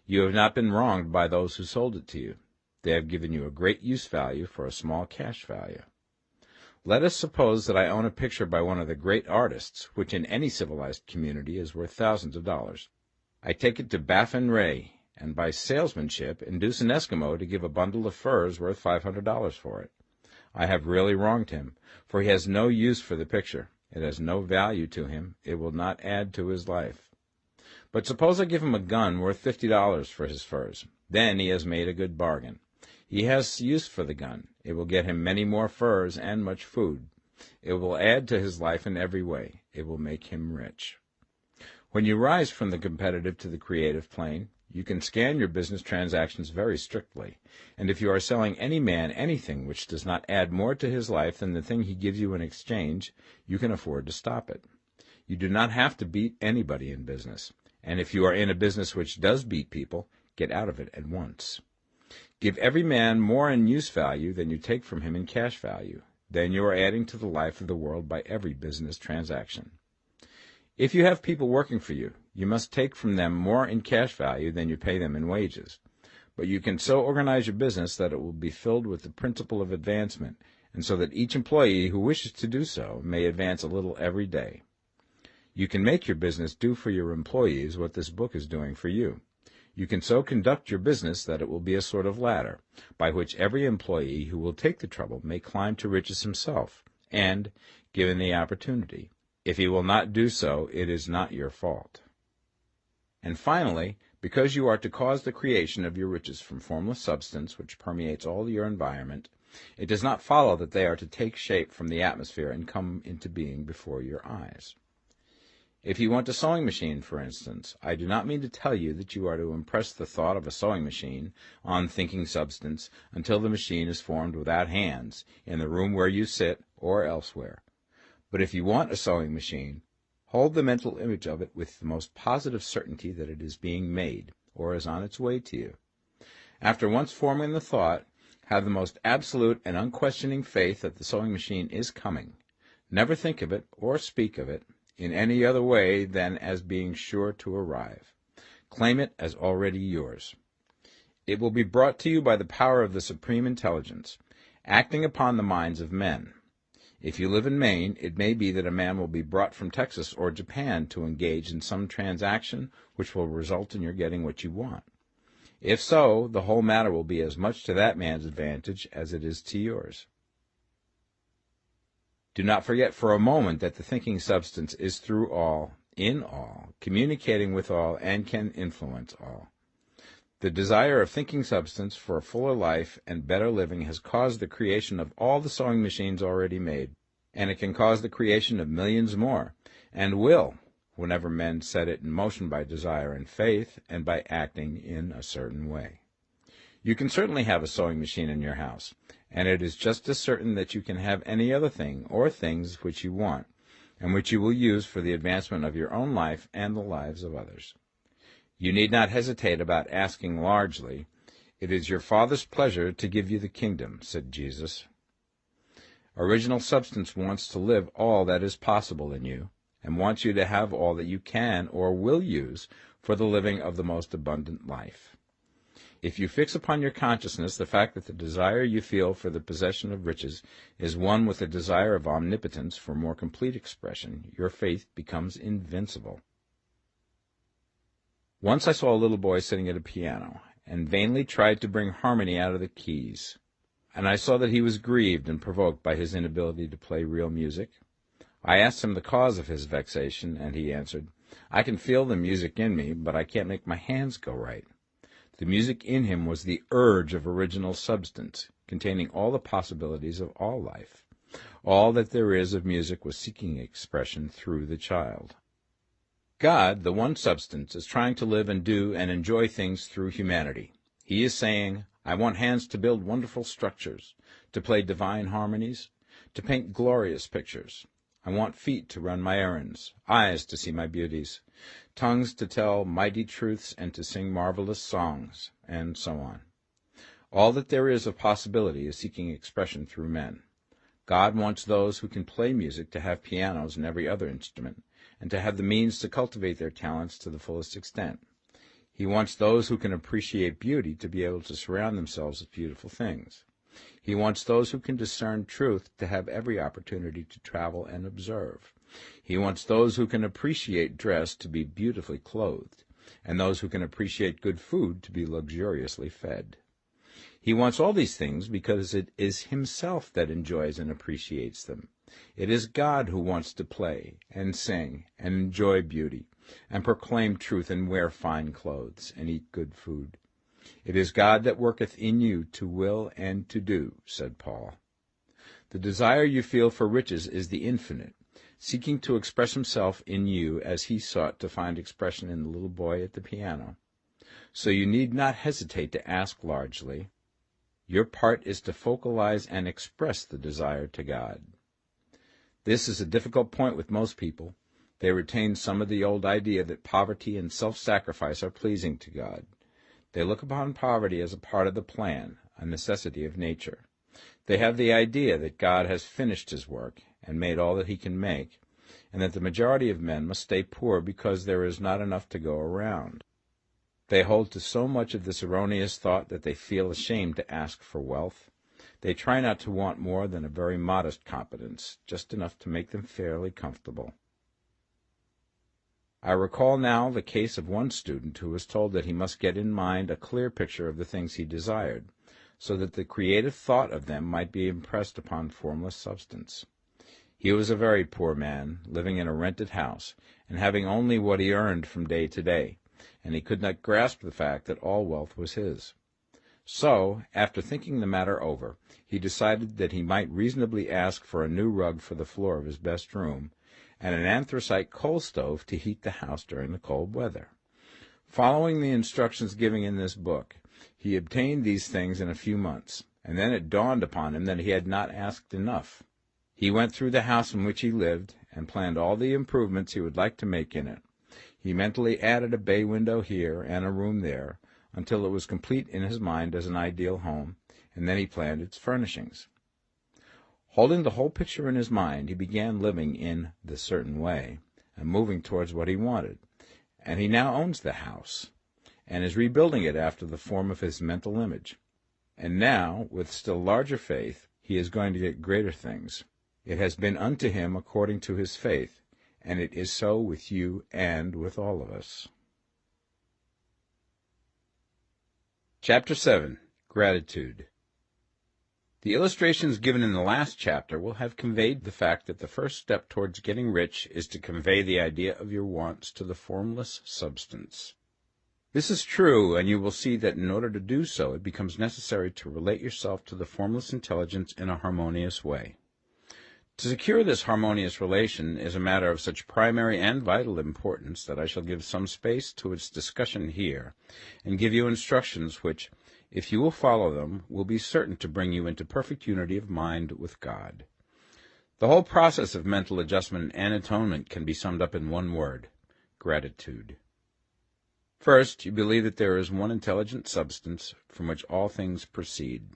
you have not been wronged by those who sold it to you. They have given you a great use value for a small cash value. Let us suppose that I own a picture by one of the great artists, which in any civilized community is worth thousands of dollars. I take it to Baffin Ray, and by salesmanship induce an Eskimo to give a bundle of furs worth $500 for it. I have really wronged him, for he has no use for the picture. It has no value to him. It will not add to his life. But suppose I give him a gun worth $50 for his furs. Then he has made a good bargain. He has use for the gun. It will get him many more furs and much food. It will add to his life in every way. It will make him rich. When you rise from the competitive to the creative plane, you can scan your business transactions very strictly, and if you are selling any man anything which does not add more to his life than the thing he gives you in exchange, you can afford to stop it. You do not have to beat anybody in business, and if you are in a business which does beat people, get out of it at once. Give every man more in use value than you take from him in cash value. Then you are adding to the life of the world by every business transaction. If you have people working for you, you must take from them more in cash value than you pay them in wages. But you can so organize your business that it will be filled with the principle of advancement, and so that each employee who wishes to do so may advance a little every day. You can make your business do for your employees what this book is doing for you. You can so conduct your business that it will be a sort of ladder, by which every employee who will take the trouble may climb to riches himself, and, given the opportunity, if he will not do so, it is not your fault. And finally, because you are to cause the creation of your riches from formless substance which permeates all your environment, it does not follow that they are to take shape from the atmosphere and come into being before your eyes. If you want a sewing machine, for instance, I do not mean to tell you that you are to impress the thought of a sewing machine on thinking substance until the machine is formed without hands, in the room where you sit or elsewhere. But if you want a sewing machine, hold the mental image of it with the most positive certainty that it is being made, or is on its way to you. After once forming the thought, have the most absolute and unquestioning faith that the sewing machine is coming. Never think of it, or speak of it, in any other way than as being sure to arrive. Claim it as already yours. It will be brought to you by the power of the Supreme Intelligence, acting upon the minds of men. If you live in Maine, it may be that a man will be brought from Texas or Japan to engage in some transaction which will result in your getting what you want. If so, the whole matter will be as much to that man's advantage as it is to yours. Do not forget for a moment that the thinking substance is through all, in all, communicating with all, and can influence all. The desire of thinking substance for a fuller life and better living has caused the creation of all the sewing machines already made, and it can cause the creation of millions more, and will, whenever men set it in motion by desire and faith, and by acting in a certain way. You can certainly have a sewing machine in your house, and it is just as certain that you can have any other thing or things which you want, and which you will use for the advancement of your own life and the lives of others. You need not hesitate about asking largely. It is your Father's pleasure to give you the kingdom, said Jesus. Original substance wants to live all that is possible in you, and wants you to have all that you can or will use for the living of the most abundant life. If you fix upon your consciousness the fact that the desire you feel for the possession of riches is one with the desire of omnipotence for more complete expression, your faith becomes invincible. Once I saw a little boy sitting at a piano, and vainly tried to bring harmony out of the keys, and I saw that he was grieved and provoked by his inability to play real music. I asked him the cause of his vexation, and he answered, "I can feel the music in me, but I can't make my hands go right." The music in him was the urge of original substance, containing all the possibilities of all life. All that there is of music was seeking expression through the child. God, the one substance, is trying to live and do and enjoy things through humanity. He is saying, I want hands to build wonderful structures, to play divine harmonies, to paint glorious pictures. I want feet to run my errands, eyes to see my beauties, tongues to tell mighty truths and to sing marvelous songs, and so on. All that there is of possibility is seeking expression through men. God wants those who can play music to have pianos and every other instrument, and to have the means to cultivate their talents to the fullest extent. He wants those who can appreciate beauty to be able to surround themselves with beautiful things. He wants those who can discern truth to have every opportunity to travel and observe. He wants those who can appreciate dress to be beautifully clothed, and those who can appreciate good food to be luxuriously fed. He wants all these things because it is himself that enjoys and appreciates them. It is God who wants to play and sing and enjoy beauty and proclaim truth and wear fine clothes and eat good food. It is God that worketh in you to will and to do, said Paul. The desire you feel for riches is the infinite, seeking to express himself in you as he sought to find expression in the little boy at the piano. So you need not hesitate to ask largely. Your part is to focalize and express the desire to God. This is a difficult point with most people. They retain some of the old idea that poverty and self-sacrifice are pleasing to God. They look upon poverty as a part of the plan, a necessity of nature. They have the idea that God has finished his work and made all that he can make, and that the majority of men must stay poor because there is not enough to go around. They hold to so much of this erroneous thought that they feel ashamed to ask for wealth. They try not to want more than a very modest competence, just enough to make them fairly comfortable. I recall now the case of one student who was told that he must get in mind a clear picture of the things he desired, so that the creative thought of them might be impressed upon formless substance. He was a very poor man, living in a rented house, and having only what he earned from day to day, and he could not grasp the fact that all wealth was his. So, after thinking the matter over, he decided that he might reasonably ask for a new rug for the floor of his best room, and an anthracite coal stove to heat the house during the cold weather. Following the instructions given in this book, he obtained these things in a few months, and then it dawned upon him that he had not asked enough. He went through the house in which he lived, and planned all the improvements he would like to make in it. He mentally added a bay window here and a room there, until it was complete in his mind as an ideal home, and then he planned its furnishings. Holding the whole picture in his mind, he began living in the certain way, and moving towards what he wanted, and he now owns the house, and is rebuilding it after the form of his mental image. And now, with still larger faith, he is going to get greater things. It has been unto him according to his faith, and it is so with you and with all of us. Chapter 7. Gratitude. The illustrations given in the last chapter will have conveyed the fact that the first step towards getting rich is to convey the idea of your wants to the formless substance. This is true, and you will see that in order to do so, it becomes necessary to relate yourself to the formless intelligence in a harmonious way. To secure this harmonious relation is a matter of such primary and vital importance that I shall give some space to its discussion here, and give you instructions which, if you will follow them, will be certain to bring you into perfect unity of mind with God. The whole process of mental adjustment and atonement can be summed up in one word: gratitude. First, you believe that there is one intelligent substance from which all things proceed.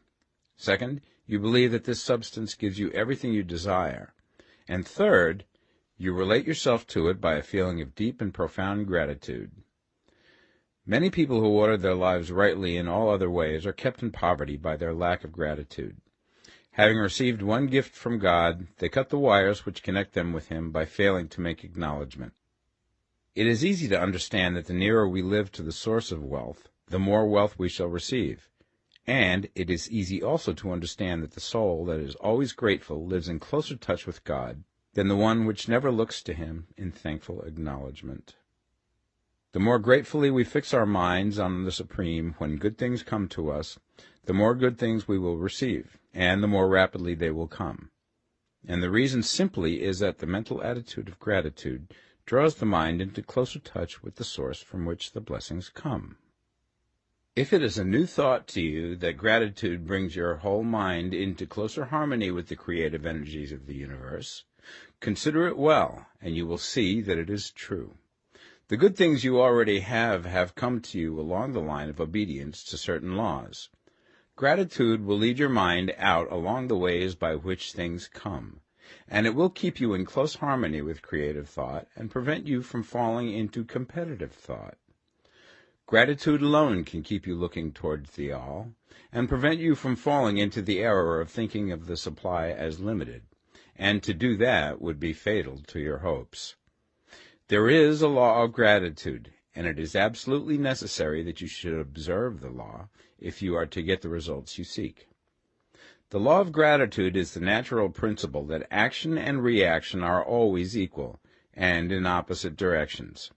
Second, you believe that this substance gives you everything you desire. And third, you relate yourself to it by a feeling of deep and profound gratitude. Many people who order their lives rightly in all other ways are kept in poverty by their lack of gratitude. Having received one gift from God, they cut the wires which connect them with him by failing to make acknowledgment. It is easy to understand that the nearer we live to the source of wealth, the more wealth we shall receive. And it is easy also to understand that the soul that is always grateful lives in closer touch with God than the one which never looks to him in thankful acknowledgment. The more gratefully we fix our minds on the Supreme when good things come to us, the more good things we will receive, and the more rapidly they will come. And the reason simply is that the mental attitude of gratitude draws the mind into closer touch with the source from which the blessings come. If it is a new thought to you that gratitude brings your whole mind into closer harmony with the creative energies of the universe, consider it well, and you will see that it is true. The The good things you already have come to you along the line of obedience to certain laws. Gratitude will lead your mind out along the ways by which things come, and it will keep you in close harmony with creative thought and prevent you from falling into competitive thought. Gratitude alone can keep you looking toward the all, and prevent you from falling into the error of thinking of the supply as limited, and to do that would be fatal to your hopes. There is a law of gratitude, and it is absolutely necessary that you should observe the law if you are to get the results you seek. The law of gratitude is the natural principle that action and reaction are always equal, and in opposite directions.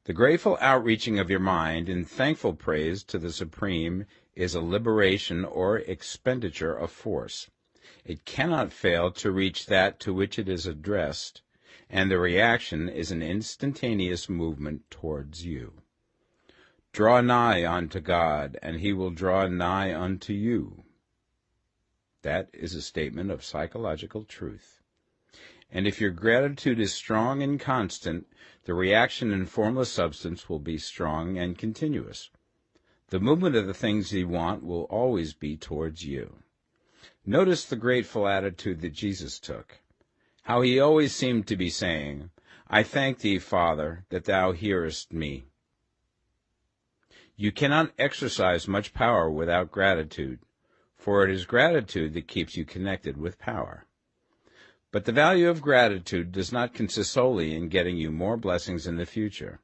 The grateful outreaching of your mind in thankful praise to the Supreme is a liberation or expenditure of force. It cannot fail to reach that to which it is addressed, and the reaction is an instantaneous movement towards you. Draw nigh unto God, and he will draw nigh unto you. That is a statement of psychological truth. And if your gratitude is strong and constant, the reaction in formless substance will be strong and continuous. The movement of the things you want will always be towards you. Notice the grateful attitude that Jesus took, how he always seemed to be saying, I thank thee, Father, that thou hearest me. You cannot exercise much power without gratitude, for it is gratitude that keeps you connected with power. But the value of gratitude does not consist solely in getting you more blessings in the future.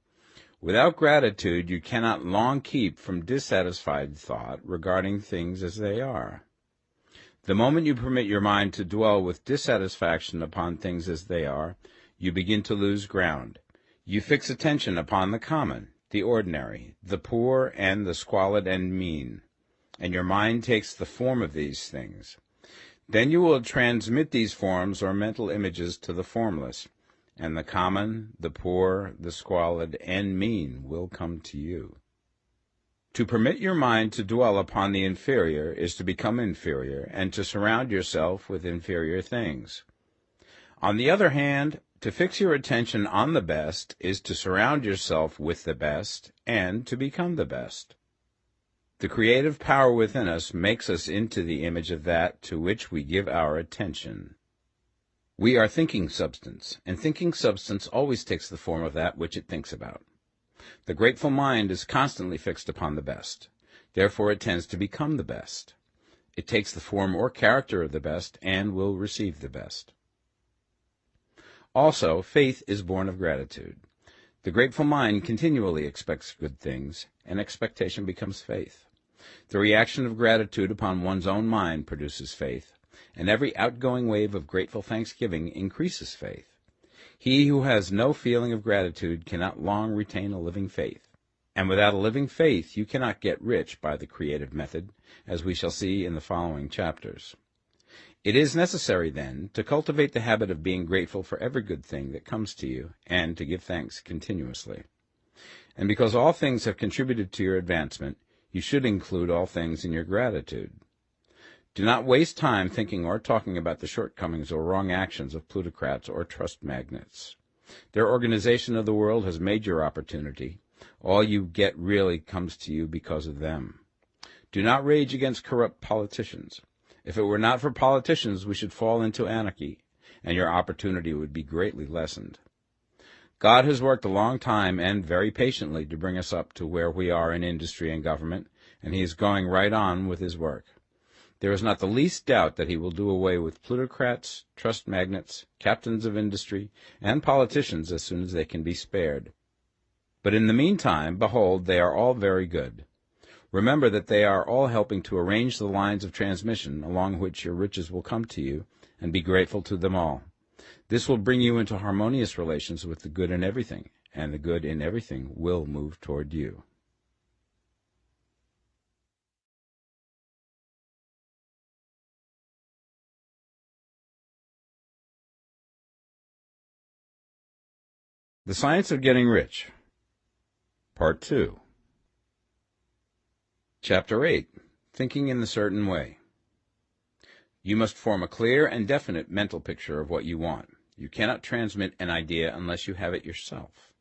Without gratitude, you cannot long keep from dissatisfied thought regarding things as they are. The moment you permit your mind to dwell with dissatisfaction upon things as they are, you begin to lose ground. You fix attention upon the common, the ordinary, the poor, and the squalid and mean, and your mind takes the form of these things. Then you will transmit these forms or mental images to the formless, and the common, the poor, the squalid, and mean will come to you. To permit your mind to dwell upon the inferior is to become inferior, and to surround yourself with inferior things. On the other hand, to fix your attention on the best is to surround yourself with the best, and to become the best. The creative power within us makes us into the image of that to which we give our attention. We are thinking substance, and thinking substance always takes the form of that which it thinks about. The grateful mind is constantly fixed upon the best. Therefore it tends to become the best. It takes the form or character of the best and will receive the best. Also, faith is born of gratitude. The grateful mind continually expects good things, and expectation becomes faith. The reaction of gratitude upon one's own mind produces faith, and every outgoing wave of grateful thanksgiving increases faith. He who has no feeling of gratitude cannot long retain a living faith, and without a living faith you cannot get rich by the creative method, as we shall see in the following chapters. It is necessary, then, to cultivate the habit of being grateful for every good thing that comes to you, and to give thanks continuously. And because all things have contributed to your advancement, you should include all things in your gratitude. Do not waste time thinking or talking about the shortcomings or wrong actions of plutocrats or trust magnates. Their organization of the world has made your opportunity. All you get really comes to you because of them. Do not rage against corrupt politicians. If it were not for politicians, we should fall into anarchy, and your opportunity would be greatly lessened. God has worked a long time and very patiently to bring us up to where we are in industry and government, and he is going right on with his work. There is not the least doubt that he will do away with plutocrats, trust magnates, captains of industry, and politicians as soon as they can be spared. But in the meantime, behold, they are all very good. Remember that they are all helping to arrange the lines of transmission along which your riches will come to you, and be grateful to them all. This will bring you into harmonious relations with the good in everything, and the good in everything will move toward you. The Science of Getting Rich, Part 2. Chapter 8. Thinking in the Certain Way. You must form a clear and definite mental picture of what you want. You cannot transmit an idea unless you have it yourself.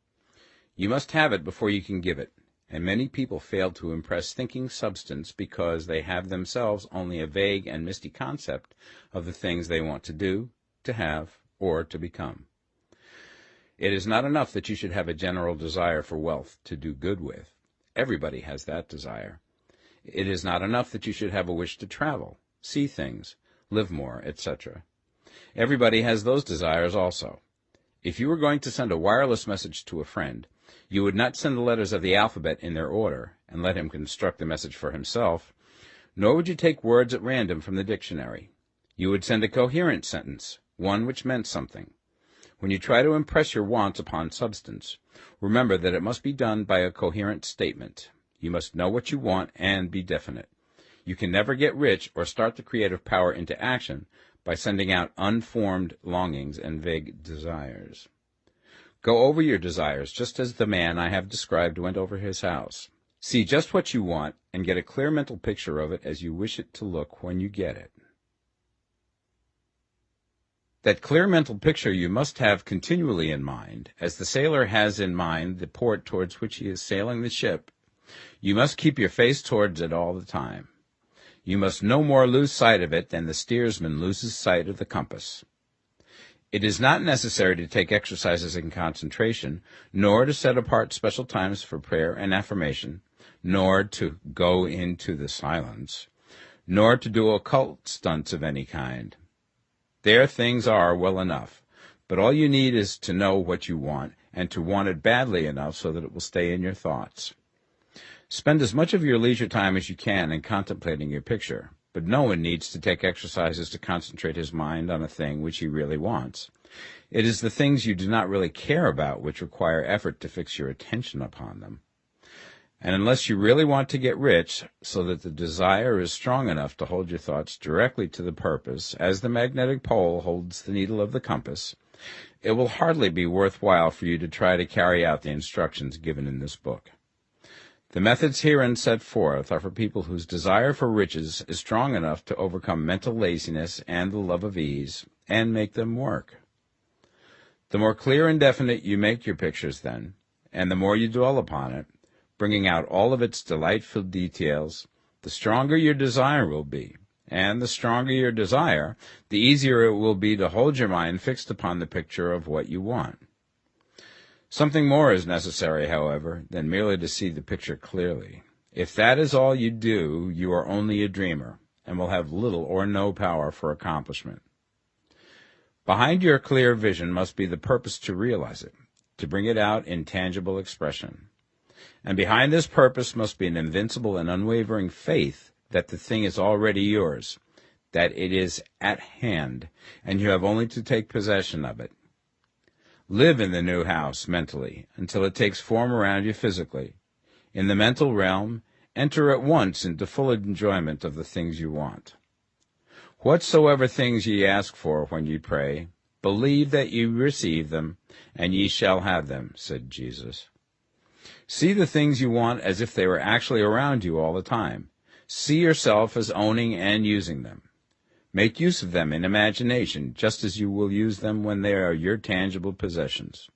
You must have it before you can give it, and many people fail to impress thinking substance because they have themselves only a vague and misty concept of the things they want to do, to have, or to become. It is not enough that you should have a general desire for wealth to do good with. Everybody has that desire. It is not enough that you should have a wish to travel, see things, live more, etc. Everybody has those desires also. If you were going to send a wireless message to a friend, you would not send the letters of the alphabet in their order and let him construct the message for himself, nor would you take words at random from the dictionary. You would send a coherent sentence, one which meant something. When you try to impress your wants upon substance, remember that it must be done by a coherent statement. You must know what you want and be definite. You can never get rich or start the creative power into action by sending out unformed longings and vague desires. Go over your desires just as the man I have described went over his house. See just what you want and get a clear mental picture of it as you wish it to look when you get it. That clear mental picture you must have continually in mind, as the sailor has in mind the port towards which he is sailing the ship. You must keep your face towards it all the time. You must no more lose sight of it than the steersman loses sight of the compass. It is not necessary to take exercises in concentration, nor to set apart special times for prayer and affirmation, nor to go into the silence, nor to do occult stunts of any kind. There things are well enough, but all you need is to know what you want, and to want it badly enough so that it will stay in your thoughts. Spend as much of your leisure time as you can in contemplating your picture, but no one needs to take exercises to concentrate his mind on a thing which he really wants. It is the things you do not really care about which require effort to fix your attention upon them. And unless you really want to get rich, so that the desire is strong enough to hold your thoughts directly to the purpose, as the magnetic pole holds the needle of the compass, it will hardly be worthwhile for you to try to carry out the instructions given in this book. The methods herein set forth are for people whose desire for riches is strong enough to overcome mental laziness and the love of ease, and make them work. The more clear and definite you make your pictures then, and the more you dwell upon it, bringing out all of its delightful details, the stronger your desire will be, and the stronger your desire, the easier it will be to hold your mind fixed upon the picture of what you want. Something more is necessary, however, than merely to see the picture clearly. If that is all you do, you are only a dreamer, and will have little or no power for accomplishment. Behind your clear vision must be the purpose to realize it, to bring it out in tangible expression. And behind this purpose must be an invincible and unwavering faith that the thing is already yours, that it is at hand, and you have only to take possession of it. Live in the new house mentally until it takes form around you physically. In the mental realm, enter at once into full enjoyment of the things you want. Whatsoever things ye ask for when ye pray, believe that ye receive them, and ye shall have them, said Jesus. See the things you want as if they were actually around you all the time. See yourself as owning and using them. Make use of them in imagination, just as you will use them when they are your tangible possessions.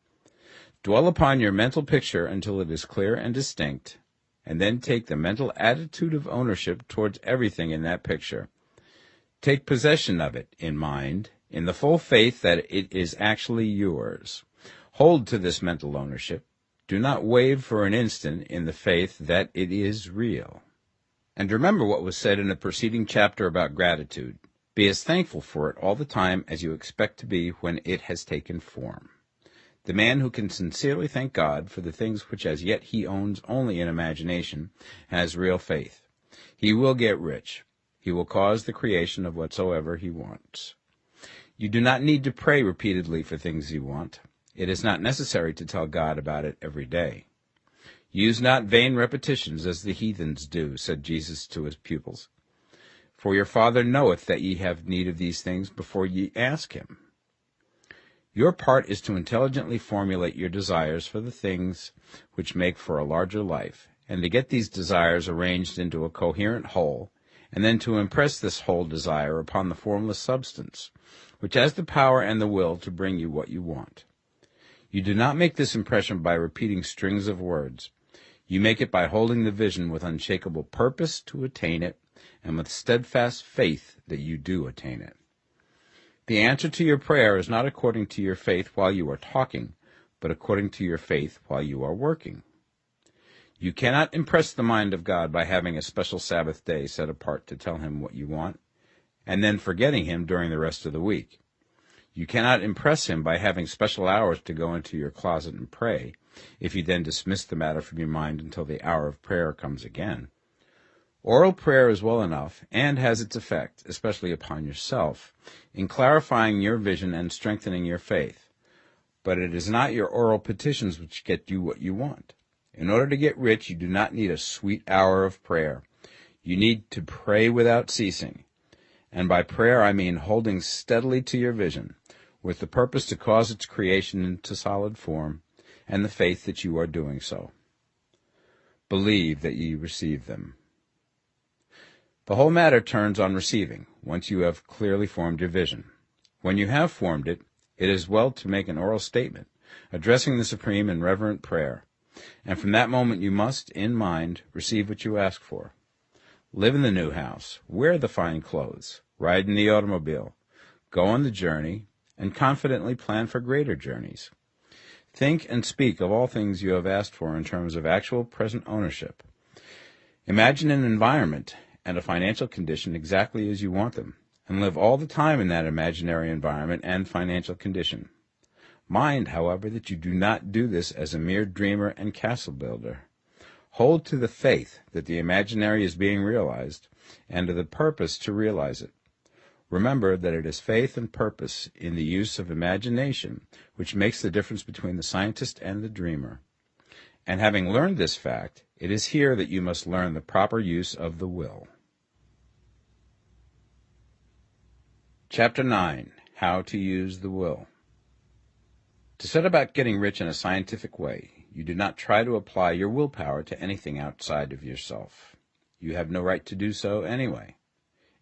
Dwell upon your mental picture until it is clear and distinct, and then take the mental attitude of ownership towards everything in that picture. Take possession of it in mind, in the full faith that it is actually yours. Hold to this mental ownership. Do not waver for an instant in the faith that it is real. And remember what was said in the preceding chapter about gratitude. Be as thankful for it all the time as you expect to be when it has taken form. The man who can sincerely thank God for the things which as yet he owns only in imagination has real faith. He will get rich. He will cause the creation of whatsoever he wants. You do not need to pray repeatedly for things you want. It is not necessary to tell God about it every day. Use not vain repetitions as the heathens do, said Jesus to his pupils. For your Father knoweth that ye have need of these things before ye ask him. Your part is to intelligently formulate your desires for the things which make for a larger life, and to get these desires arranged into a coherent whole, and then to impress this whole desire upon the formless substance, which has the power and the will to bring you what you want. You do not make this impression by repeating strings of words. You make it by holding the vision with unshakable purpose to attain it, and with steadfast faith that you do attain it. The answer to your prayer is not according to your faith while you are talking, but according to your faith while you are working. You cannot impress the mind of God by having a special Sabbath day set apart to tell him what you want, and then forgetting him during the rest of the week. You cannot impress him by having special hours to go into your closet and pray, if you then dismiss the matter from your mind until the hour of prayer comes again. Oral prayer is well enough, and has its effect, especially upon yourself, in clarifying your vision and strengthening your faith. But it is not your oral petitions which get you what you want. In order to get rich, you do not need a sweet hour of prayer. You need to pray without ceasing. And by prayer I mean holding steadily to your vision, with the purpose to cause its creation into solid form, and the faith that you are doing so. Believe that ye receive them. The whole matter turns on receiving, once you have clearly formed your vision. When you have formed it, it is well to make an oral statement, addressing the Supreme in reverent prayer, and from that moment you must, in mind, receive what you ask for. Live in the new house, wear the fine clothes, ride in the automobile, go on the journey, and confidently plan for greater journeys. Think and speak of all things you have asked for in terms of actual present ownership. Imagine an environment and a financial condition exactly as you want them, and live all the time in that imaginary environment and financial condition. Mind, however, that you do not do this as a mere dreamer and castle builder. Hold to the faith that the imaginary is being realized, and to the purpose to realize it. Remember that it is faith and purpose in the use of imagination which makes the difference between the scientist and the dreamer. And having learned this fact, it is here that you must learn the proper use of the will. Chapter 9. How to Use the Will. To set about getting rich in a scientific way, you do not try to apply your willpower to anything outside of yourself. You have no right to do so anyway.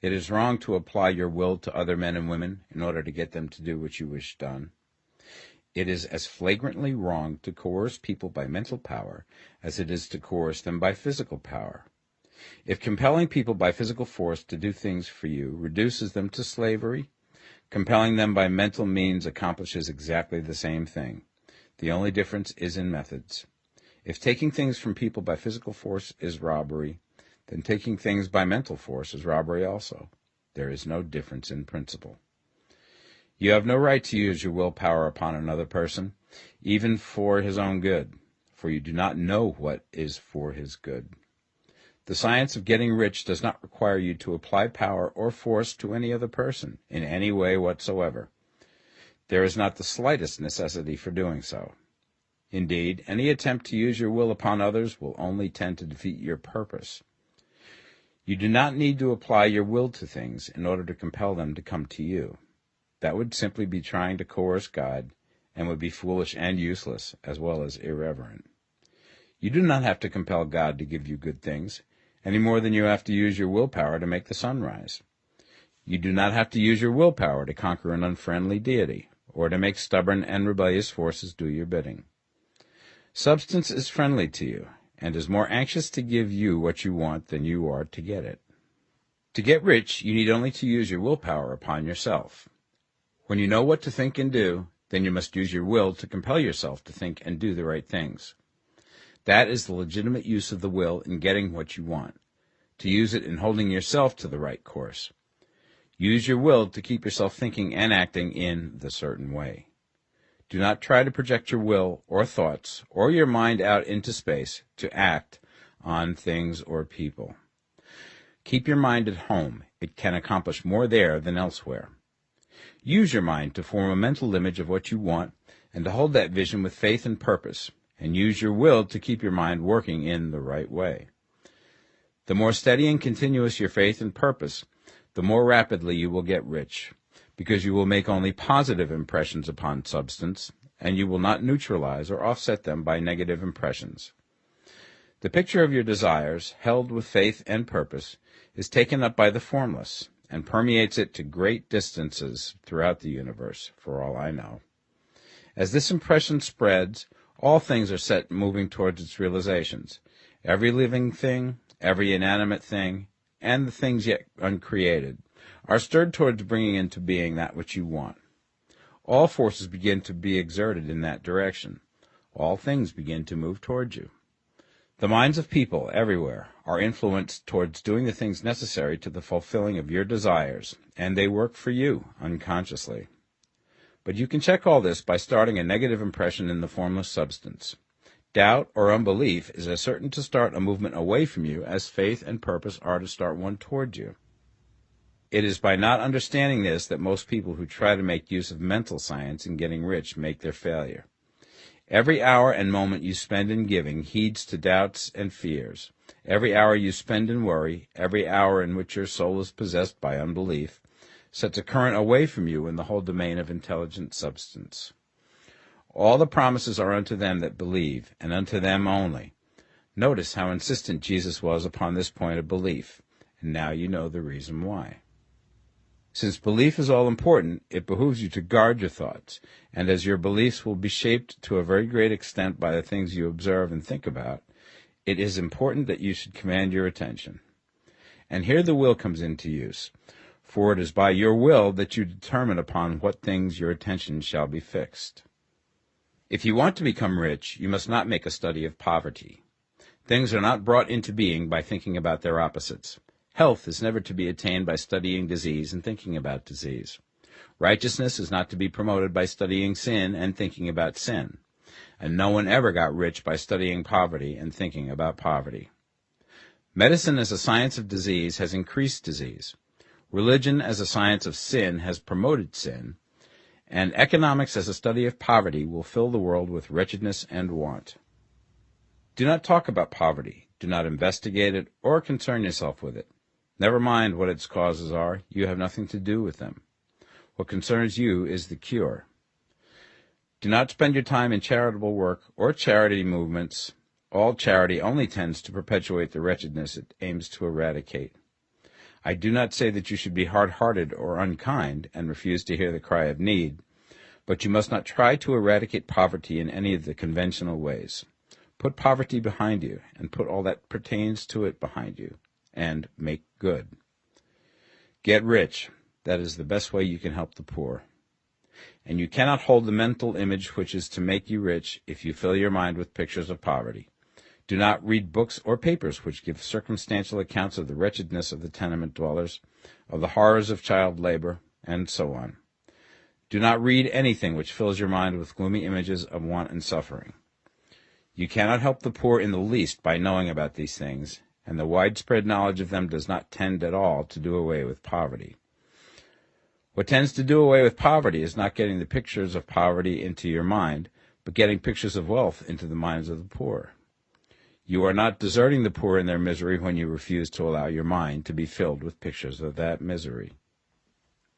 It is wrong to apply your will to other men and women in order to get them to do what you wish done. It is as flagrantly wrong to coerce people by mental power as it is to coerce them by physical power. If compelling people by physical force to do things for you reduces them to slavery, compelling them by mental means accomplishes exactly the same thing. The only difference is in methods. If taking things from people by physical force is robbery, then taking things by mental force is robbery also. There is no difference in principle. You have no right to use your willpower upon another person, even for his own good, for you do not know what is for his good. The science of getting rich does not require you to apply power or force to any other person in any way whatsoever. There is not the slightest necessity for doing so. Indeed, any attempt to use your will upon others will only tend to defeat your purpose. You do not need to apply your will to things in order to compel them to come to you. That would simply be trying to coerce God, and would be foolish and useless, as well as irreverent. You do not have to compel God to give you good things, any more than you have to use your willpower to make the sun rise. You do not have to use your willpower to conquer an unfriendly deity, or to make stubborn and rebellious forces do your bidding. Substance is friendly to you, and is more anxious to give you what you want than you are to get it. To get rich, you need only to use your willpower upon yourself. When you know what to think and do, then you must use your will to compel yourself to think and do the right things. That is the legitimate use of the will in getting what you want, to use it in holding yourself to the right course. Use your will to keep yourself thinking and acting in the certain way. Do not try to project your will or thoughts or your mind out into space to act on things or people. Keep your mind at home. It can accomplish more there than elsewhere. Use your mind to form a mental image of what you want and to hold that vision with faith and purpose, and use your will to keep your mind working in the right way. The more steady and continuous your faith and purpose, the more rapidly you will get rich, because you will make only positive impressions upon substance, and you will not neutralize or offset them by negative impressions. The picture of your desires, held with faith and purpose, is taken up by the formless, and permeates it to great distances throughout the universe, for all I know. As this impression spreads, all things are set moving towards its realizations. Every living thing, every inanimate thing, and the things yet uncreated are stirred towards bringing into being that which you want. All forces begin to be exerted in that direction. All things begin to move towards you. The minds of people everywhere are influenced towards doing the things necessary to the fulfilling of your desires, and they work for you unconsciously. But you can check all this by starting a negative impression in the formless substance. Doubt or unbelief is as certain to start a movement away from you as faith and purpose are to start one toward you. It is by not understanding this that most people who try to make use of mental science in getting rich make their failure. Every hour and moment you spend in giving heeds to doubts and fears. Every hour you spend in worry, every hour in which your soul is possessed by unbelief, sets a current away from you in the whole domain of intelligent substance. All the promises are unto them that believe, and unto them only. Notice how insistent Jesus was upon this point of belief, and now you know the reason why. Since belief is all important, it behooves you to guard your thoughts, and as your beliefs will be shaped to a very great extent by the things you observe and think about, it is important that you should command your attention. And here the will comes into use, for it is by your will that you determine upon what things your attention shall be fixed. If you want to become rich, you must not make a study of poverty. Things are not brought into being by thinking about their opposites. Health is never to be attained by studying disease and thinking about disease. Righteousness is not to be promoted by studying sin and thinking about sin. And no one ever got rich by studying poverty and thinking about poverty. Medicine as a science of disease has increased disease. Religion as a science of sin has promoted sin. And economics as a study of poverty will fill the world with wretchedness and want. Do not talk about poverty. Do not investigate it or concern yourself with it. Never mind what its causes are. You have nothing to do with them. What concerns you is the cure. Do not spend your time in charitable work or charity movements. All charity only tends to perpetuate the wretchedness it aims to eradicate. I do not say that you should be hard-hearted or unkind and refuse to hear the cry of need, but you must not try to eradicate poverty in any of the conventional ways. Put poverty behind you, and put all that pertains to it behind you, and make good. Get rich. That is the best way you can help the poor. And you cannot hold the mental image which is to make you rich if you fill your mind with pictures of poverty. Do not read books or papers which give circumstantial accounts of the wretchedness of the tenement dwellers, of the horrors of child labor, and so on. Do not read anything which fills your mind with gloomy images of want and suffering. You cannot help the poor in the least by knowing about these things, and the widespread knowledge of them does not tend at all to do away with poverty. What tends to do away with poverty is not getting the pictures of poverty into your mind, but getting pictures of wealth into the minds of the poor. You are not deserting the poor in their misery when you refuse to allow your mind to be filled with pictures of that misery.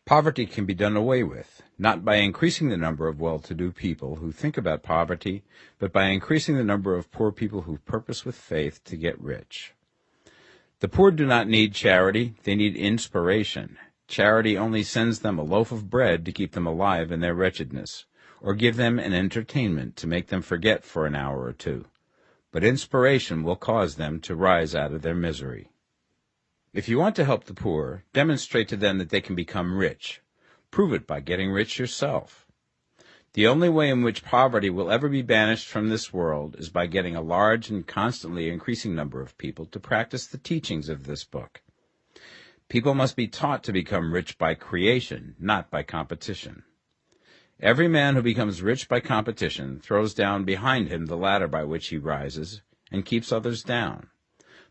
Poverty can be done away with, not by increasing the number of well-to-do people who think about poverty, but by increasing the number of poor people who purpose with faith to get rich. The poor do not need charity, they need inspiration. Charity only sends them a loaf of bread to keep them alive in their wretchedness, or give them an entertainment to make them forget for an hour or two. But inspiration will cause them to rise out of their misery. If you want to help the poor, demonstrate to them that they can become rich. Prove it by getting rich yourself. The only way in which poverty will ever be banished from this world is by getting a large and constantly increasing number of people to practice the teachings of this book. People must be taught to become rich by creation, not by competition. Every man who becomes rich by competition throws down behind him the ladder by which he rises and keeps others down.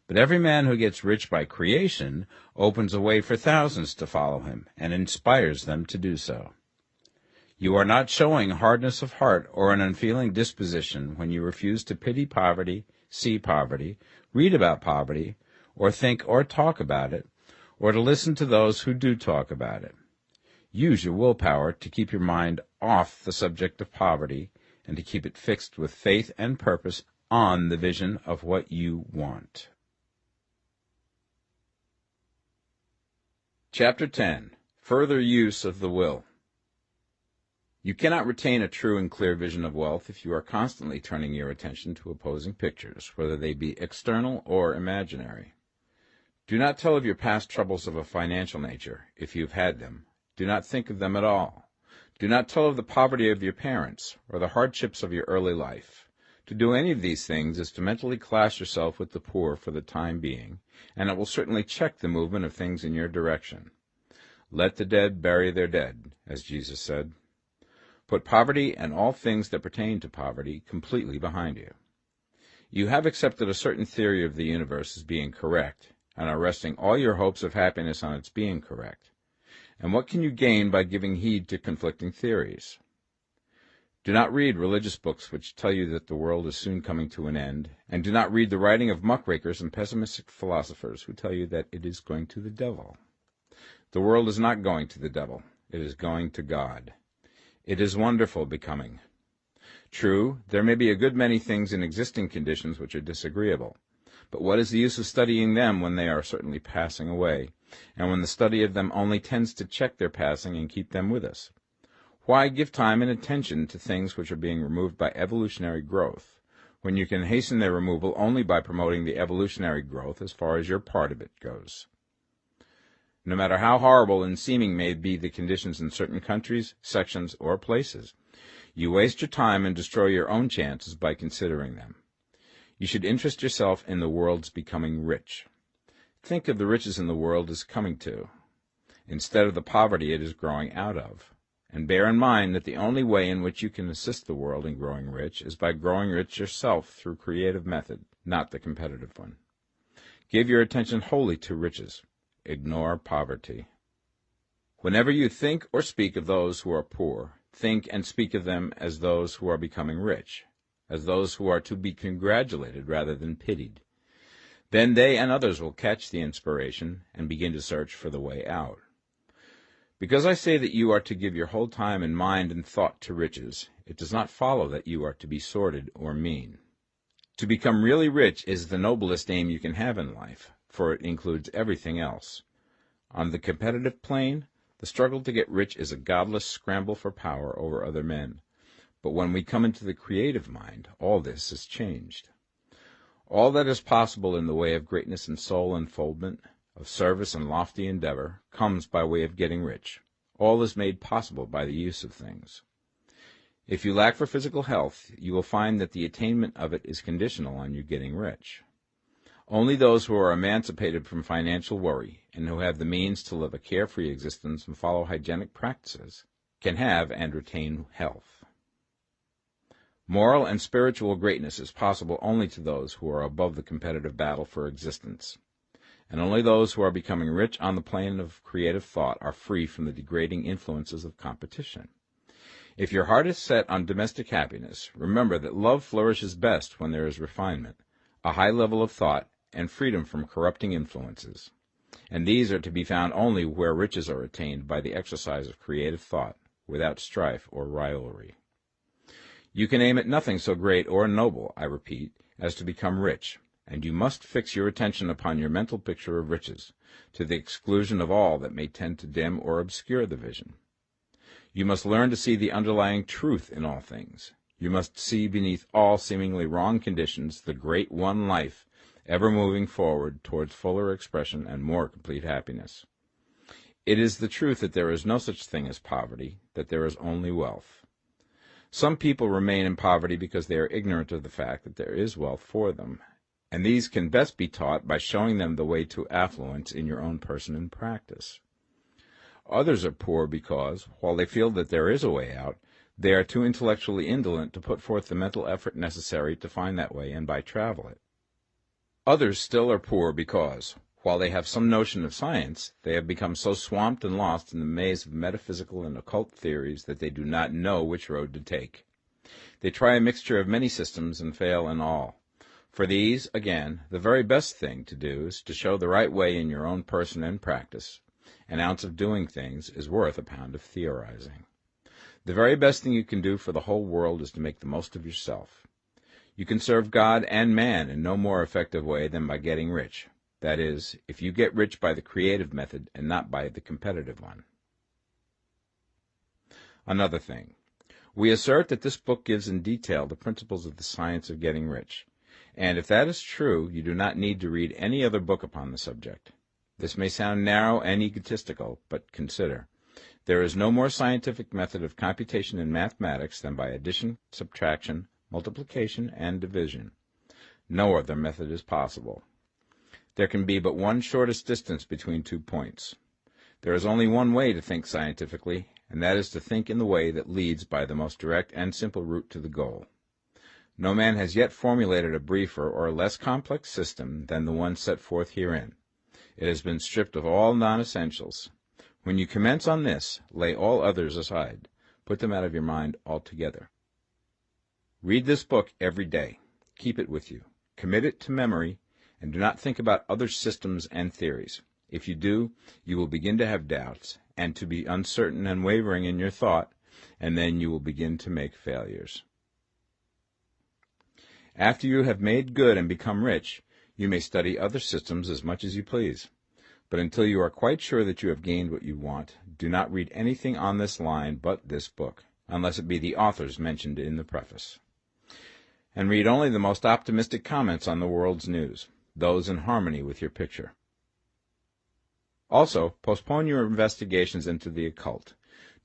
But every man who gets rich by creation opens a way for thousands to follow him and inspires them to do so. You are not showing hardness of heart or an unfeeling disposition when you refuse to pity poverty, see poverty, read about poverty, or think or talk about it, or to listen to those who do talk about it. Use your willpower to keep your mind off the subject of poverty and to keep it fixed with faith and purpose on the vision of what you want. Chapter 10. Further Use of the Will. You cannot retain a true and clear vision of wealth if you are constantly turning your attention to opposing pictures, whether they be external or imaginary. Do not tell of your past troubles of a financial nature, if you have had them. Do not think of them at all. Do not tell of the poverty of your parents, or the hardships of your early life. To do any of these things is to mentally class yourself with the poor for the time being, and it will certainly check the movement of things in your direction. Let the dead bury their dead, as Jesus said. Put poverty and all things that pertain to poverty completely behind you. You have accepted a certain theory of the universe as being correct, and are resting all your hopes of happiness on its being correct. And what can you gain by giving heed to conflicting theories? Do not read religious books which tell you that the world is soon coming to an end, and do not read the writing of muckrakers and pessimistic philosophers who tell you that it is going to the devil. The world is not going to the devil. It is going to God. It is wonderful becoming. True, there may be a good many things in existing conditions which are disagreeable, but what is the use of studying them when they are certainly passing away, and when the study of them only tends to check their passing and keep them with us? Why give time and attention to things which are being removed by evolutionary growth, when you can hasten their removal only by promoting the evolutionary growth as far as your part of it goes? No matter how horrible and seeming may be the conditions in certain countries, sections, or places, you waste your time and destroy your own chances by considering them. You should interest yourself in the world's becoming rich. Think of the riches in the world as coming to, instead of the poverty it is growing out of. And bear in mind that the only way in which you can assist the world in growing rich is by growing rich yourself through creative method, not the competitive one. Give your attention wholly to riches. Ignore poverty. Whenever you think or speak of those who are poor, think and speak of them as those who are becoming rich, as those who are to be congratulated rather than pitied. Then they and others will catch the inspiration and begin to search for the way out. Because I say that you are to give your whole time and mind and thought to riches, it does not follow that you are to be sordid or mean. To become really rich is the noblest aim you can have in life, for it includes everything else. On the competitive plane, the struggle to get rich is a godless scramble for power over other men. But when we come into the creative mind, all this is changed. All that is possible in the way of greatness and soul unfoldment, of service and lofty endeavor, comes by way of getting rich. All is made possible by the use of things. If you lack for physical health, you will find that the attainment of it is conditional on you getting rich. Only those who are emancipated from financial worry and who have the means to live a carefree existence and follow hygienic practices can have and retain health. Moral and spiritual greatness is possible only to those who are above the competitive battle for existence, and only those who are becoming rich on the plane of creative thought are free from the degrading influences of competition. If your heart is set on domestic happiness, remember that love flourishes best when there is refinement, a high level of thought, and freedom from corrupting influences. And these are to be found only where riches are attained by the exercise of creative thought, without strife or rivalry. You can aim at nothing so great or noble, I repeat, as to become rich, and you must fix your attention upon your mental picture of riches, to the exclusion of all that may tend to dim or obscure the vision. You must learn to see the underlying truth in all things. You must see beneath all seemingly wrong conditions the great one life, ever moving forward towards fuller expression and more complete happiness. It is the truth that there is no such thing as poverty, that there is only wealth. Some people remain in poverty because they are ignorant of the fact that there is wealth for them, and these can best be taught by showing them the way to affluence in your own person and practice. Others are poor because, while they feel that there is a way out, they are too intellectually indolent to put forth the mental effort necessary to find that way and by travel it. Others still are poor because, while they have some notion of science, they have become so swamped and lost in the maze of metaphysical and occult theories that they do not know which road to take. They try a mixture of many systems and fail in all. For these, again, the very best thing to do is to show the right way in your own person and practice. An ounce of doing things is worth a pound of theorizing. The very best thing you can do for the whole world is to make the most of yourself. You can serve God and man in no more effective way than by getting rich. That is, if you get rich by the creative method and not by the competitive one. Another thing, We assert that this book gives in detail the principles of the science of getting rich, and if that is true, you do not need to read any other book upon the subject. This may sound narrow and egotistical, but consider. There is no more scientific method of computation in mathematics than by addition, subtraction, multiplication, and division. No other method is possible. There can be but one shortest distance between 2 points. There is only one way to think scientifically, and that is to think in the way that leads by the most direct and simple route to the goal. No man has yet formulated a briefer or less complex system than the one set forth herein. It has been stripped of all non-essentials. When you commence on this, lay all others aside. Put them out of your mind altogether. Read this book every day. Keep it with you. Commit it to memory, and do not think about other systems and theories. If you do, you will begin to have doubts, and to be uncertain and wavering in your thought, and then you will begin to make failures. After you have made good and become rich, you may study other systems as much as you please. But until you are quite sure that you have gained what you want, do not read anything on this line but this book, unless it be the authors mentioned in the preface. And read only the most optimistic comments on the world's news, those in harmony with your picture. Also, postpone your investigations into the occult.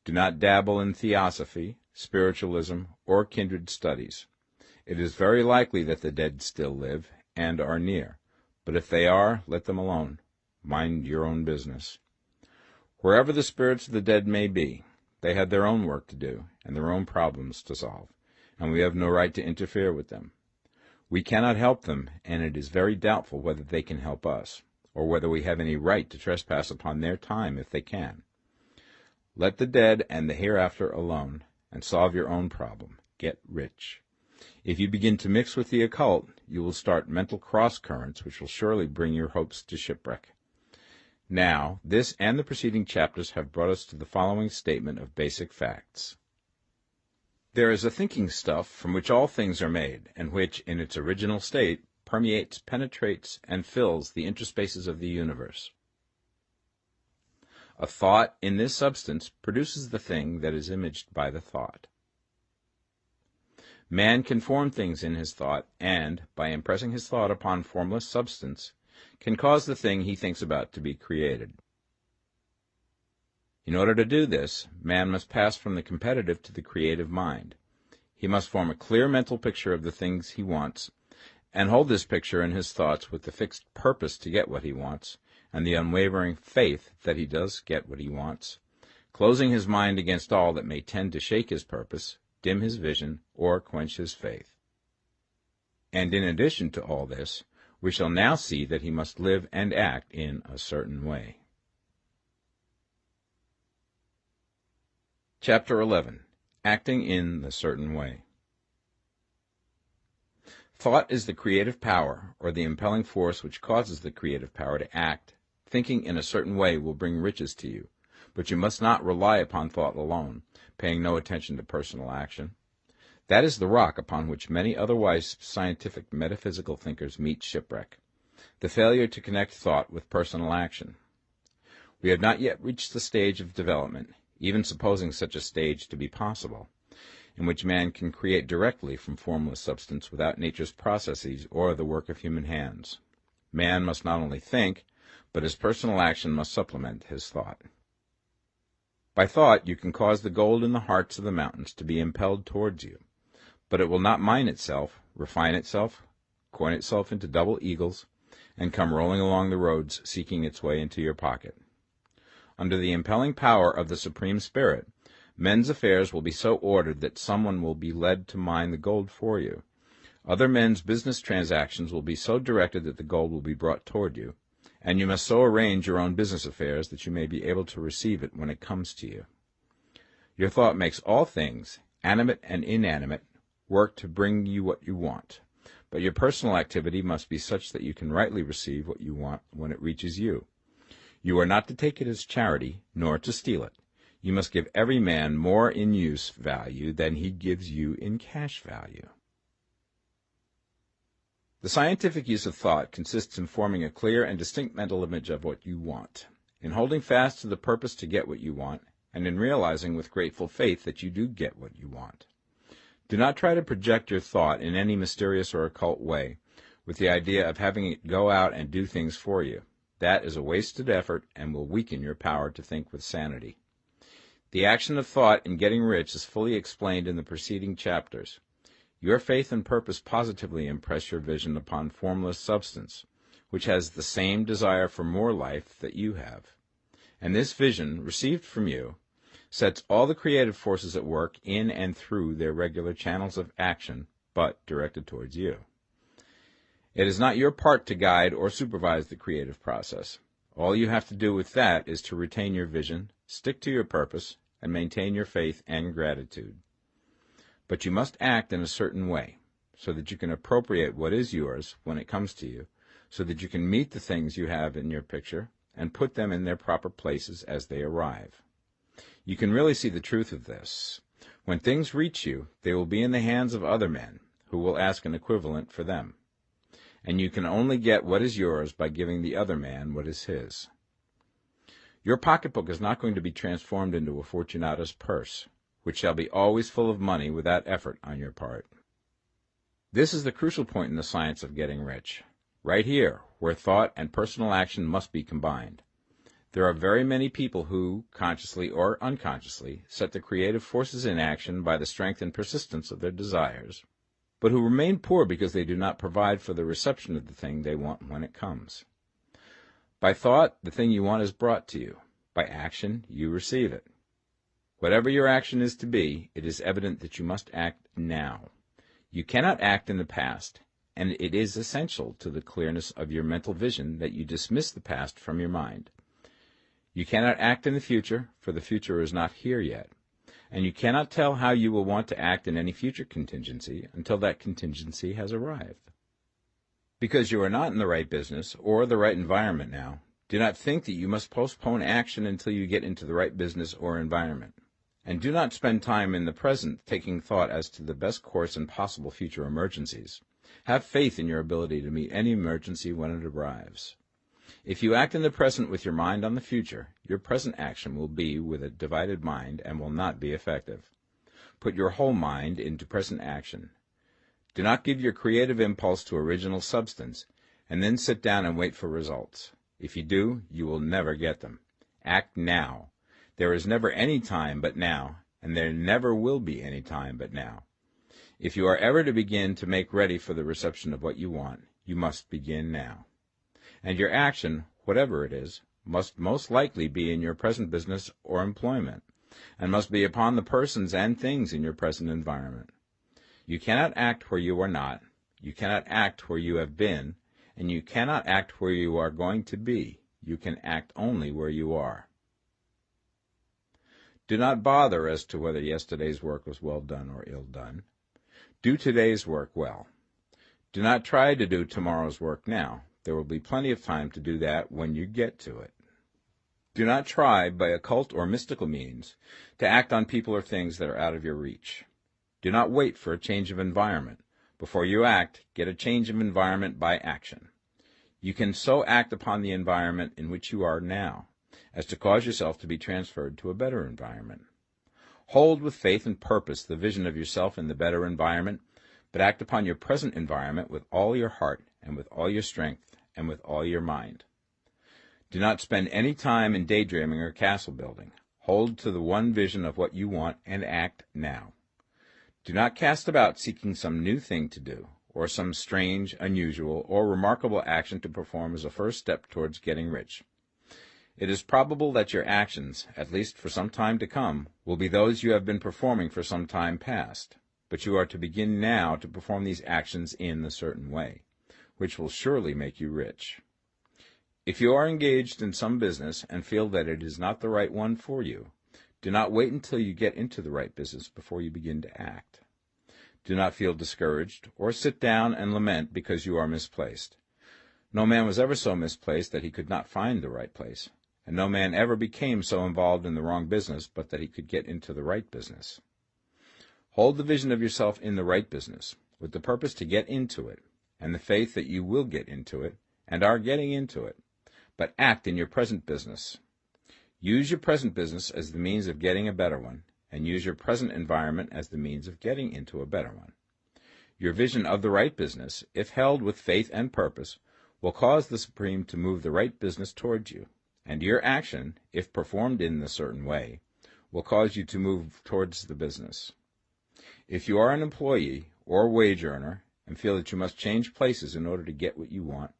Do not dabble in theosophy, spiritualism, or kindred studies. It is very likely that the dead still live and are near, but if they are, let them alone. Mind your own business. Wherever the spirits of the dead may be, they have their own work to do and their own problems to solve, and we have no right to interfere with them. We cannot help them, and it is very doubtful whether they can help us, or whether we have any right to trespass upon their time if they can. Let the dead and the hereafter alone, and solve your own problem. Get rich. If you begin to mix with the occult, you will start mental cross-currents which will surely bring your hopes to shipwreck. Now, this and the preceding chapters have brought us to the following statement of basic facts. There is a thinking stuff from which all things are made, and which, in its original state, permeates, penetrates, and fills the interspaces of the universe. A thought in this substance produces the thing that is imaged by the thought. Man can form things in his thought, and, by impressing his thought upon formless substance, can cause the thing he thinks about to be created. In order to do this, man must pass from the competitive to the creative mind. He must form a clear mental picture of the things he wants, and hold this picture in his thoughts with the fixed purpose to get what he wants, and the unwavering faith that he does get what he wants, closing his mind against all that may tend to shake his purpose, dim his vision, or quench his faith. And in addition to all this, we shall now see that he must live and act in a certain way. Chapter 11. Acting in the Certain Way. Thought is the creative power, or the impelling force which causes the creative power to act. Thinking in a certain way will bring riches to you, but you must not rely upon thought alone, paying no attention to personal action. That is the rock upon which many otherwise scientific metaphysical thinkers meet shipwreck, the failure to connect thought with personal action. We have not yet reached the stage of development, even supposing such a stage to be possible, in which man can create directly from formless substance without nature's processes or the work of human hands. Man must not only think, but his personal action must supplement his thought. By thought you can cause the gold in the hearts of the mountains to be impelled towards you, but it will not mine itself, refine itself, coin itself into double eagles, and come rolling along the roads seeking its way into your pocket. Under the impelling power of the Supreme Spirit, men's affairs will be so ordered that someone will be led to mine the gold for you. Other men's business transactions will be so directed that the gold will be brought toward you, and you must so arrange your own business affairs that you may be able to receive it when it comes to you. Your thought makes all things, animate and inanimate, work to bring you what you want, but your personal activity must be such that you can rightly receive what you want when it reaches you. You are not to take it as charity, nor to steal it. You must give every man more in use value than he gives you in cash value. The scientific use of thought consists in forming a clear and distinct mental image of what you want, in holding fast to the purpose to get what you want, and in realizing with grateful faith that you do get what you want. Do not try to project your thought in any mysterious or occult way with the idea of having it go out and do things for you. That is a wasted effort and will weaken your power to think with sanity. The action of thought in getting rich is fully explained in the preceding chapters. Your faith and purpose positively impress your vision upon formless substance, which has the same desire for more life that you have. And this vision, received from you, sets all the creative forces at work in and through their regular channels of action, but directed towards you. It is not your part to guide or supervise the creative process. All you have to do with that is to retain your vision, stick to your purpose, and maintain your faith and gratitude. But you must act in a certain way, so that you can appropriate what is yours when it comes to you, so that you can meet the things you have in your picture and put them in their proper places as they arrive. You can really see the truth of this. When things reach you, they will be in the hands of other men, who will ask an equivalent for them. And you can only get what is yours by giving the other man what is his. Your pocketbook is not going to be transformed into a Fortunata's purse, which shall be always full of money without effort on your part. This is the crucial point in the science of getting rich, right here, where thought and personal action must be combined. There are very many people who, consciously or unconsciously, set the creative forces in action by the strength and persistence of their desires, but who remain poor because they do not provide for the reception of the thing they want when it comes. By thought, the thing you want is brought to you. By action, you receive it. Whatever your action is to be, it is evident that you must act now. You cannot act in the past, and it is essential to the clearness of your mental vision that you dismiss the past from your mind. You cannot act in the future, for the future is not here yet, and you cannot tell how you will want to act in any future contingency until that contingency has arrived. Because you are not in the right business or the right environment now, do not think that you must postpone action until you get into the right business or environment. And do not spend time in the present taking thought as to the best course in possible future emergencies. Have faith in your ability to meet any emergency when it arrives. If you act in the present with your mind on the future, your present action will be with a divided mind and will not be effective. Put your whole mind into present action. Do not give your creative impulse to original substance, and then sit down and wait for results. If you do, you will never get them. Act now. There is never any time but now, and there never will be any time but now. If you are ever to begin to make ready for the reception of what you want, you must begin now. And your action, whatever it is, must most likely be in your present business or employment, and must be upon the persons and things in your present environment. You cannot act where you are not, you cannot act where you have been, and you cannot act where you are going to be. You can act only where you are. Do not bother as to whether yesterday's work was well done or ill done. Do today's work well. Do not try to do tomorrow's work now. There will be plenty of time to do that when you get to it. Do not try, by occult or mystical means, to act on people or things that are out of your reach. Do not wait for a change of environment. Before you act, get a change of environment by action. You can so act upon the environment in which you are now, as to cause yourself to be transferred to a better environment. Hold with faith and purpose the vision of yourself in the better environment, but act upon your present environment with all your heart and with all your strength and with all your mind. Do not spend any time in daydreaming or castle building. Hold to the one vision of what you want and act now. Do not cast about seeking some new thing to do, or some strange, unusual, or remarkable action to perform as a first step towards getting rich. It is probable that your actions, at least for some time to come, will be those you have been performing for some time past, but you are to begin now to perform these actions in a certain way, which will surely make you rich. If you are engaged in some business and feel that it is not the right one for you, do not wait until you get into the right business before you begin to act. Do not feel discouraged or sit down and lament because you are misplaced. No man was ever so misplaced that he could not find the right place, and no man ever became so involved in the wrong business but that he could get into the right business. Hold the vision of yourself in the right business, with the purpose to get into it, and the faith that you will get into it, and are getting into it, but act in your present business. Use your present business as the means of getting a better one, and use your present environment as the means of getting into a better one. Your vision of the right business, if held with faith and purpose, will cause the Supreme to move the right business towards you, and your action, if performed in a certain way, will cause you to move towards the business. If you are an employee or wage earner and feel that you must change places in order to get what you want,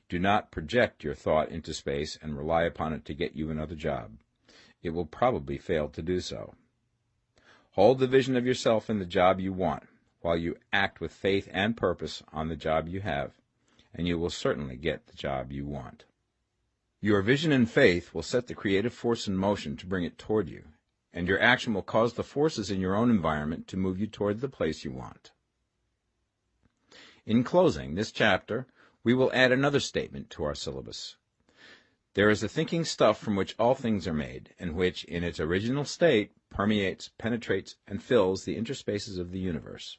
do not project your thought into space and rely upon it to get you another job. It will probably fail to do so. Hold the vision of yourself in the job you want, while you act with faith and purpose on the job you have, and you will certainly get the job you want. Your vision and faith will set the creative force in motion to bring it toward you, and your action will cause the forces in your own environment to move you toward the place you want. In closing this chapter, we will add another statement to our syllabus. There is the thinking stuff from which all things are made, and which, in its original state, permeates, penetrates, and fills the interspaces of the universe.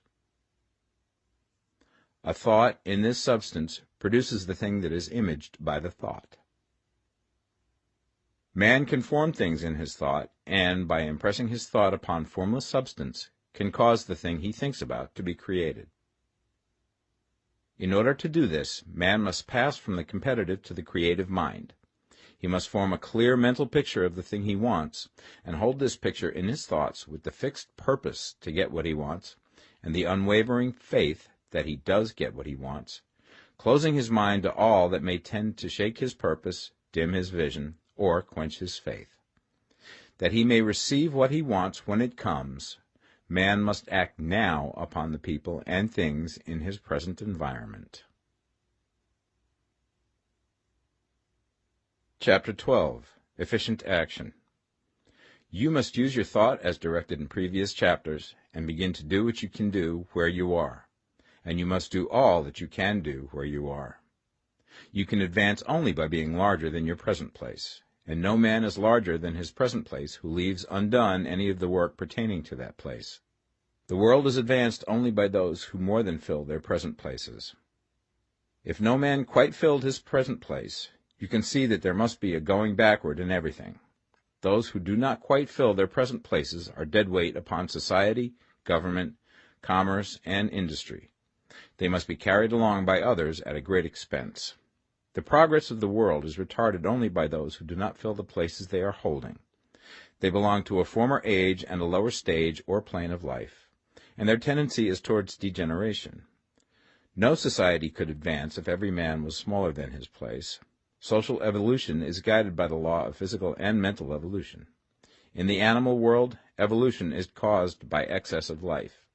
A thought in this substance produces the thing that is imaged by the thought. Man can form things in his thought, and, by impressing his thought upon formless substance, can cause the thing he thinks about to be created. In order to do this, man must pass from the competitive to the creative mind. He must form a clear mental picture of the thing he wants, and hold this picture in his thoughts with the fixed purpose to get what he wants, and the unwavering faith that he does get what he wants, closing his mind to all that may tend to shake his purpose, dim his vision, or quench his faith. That he may receive what he wants when it comes, man must act now upon the people and things in his present environment. Chapter 12. Efficient Action. You must use your thought as directed in previous chapters, and begin to do what you can do where you are, and you must do all that you can do where you are. You can advance only by being larger than your present place, and no man is larger than his present place who leaves undone any of the work pertaining to that place. The world is advanced only by those who more than fill their present places. If no man quite filled his present place, you can see that there must be a going backward in everything. Those who do not quite fill their present places are dead weight upon society, government, commerce, and industry. They must be carried along by others at a great expense. The progress of the world is retarded only by those who do not fill the places they are holding. They belong to a former age and a lower stage or plane of life, and their tendency is towards degeneration. No society could advance if every man was smaller than his place. Social evolution is guided by the law of physical and mental evolution. In the animal world, evolution is caused by excess of life.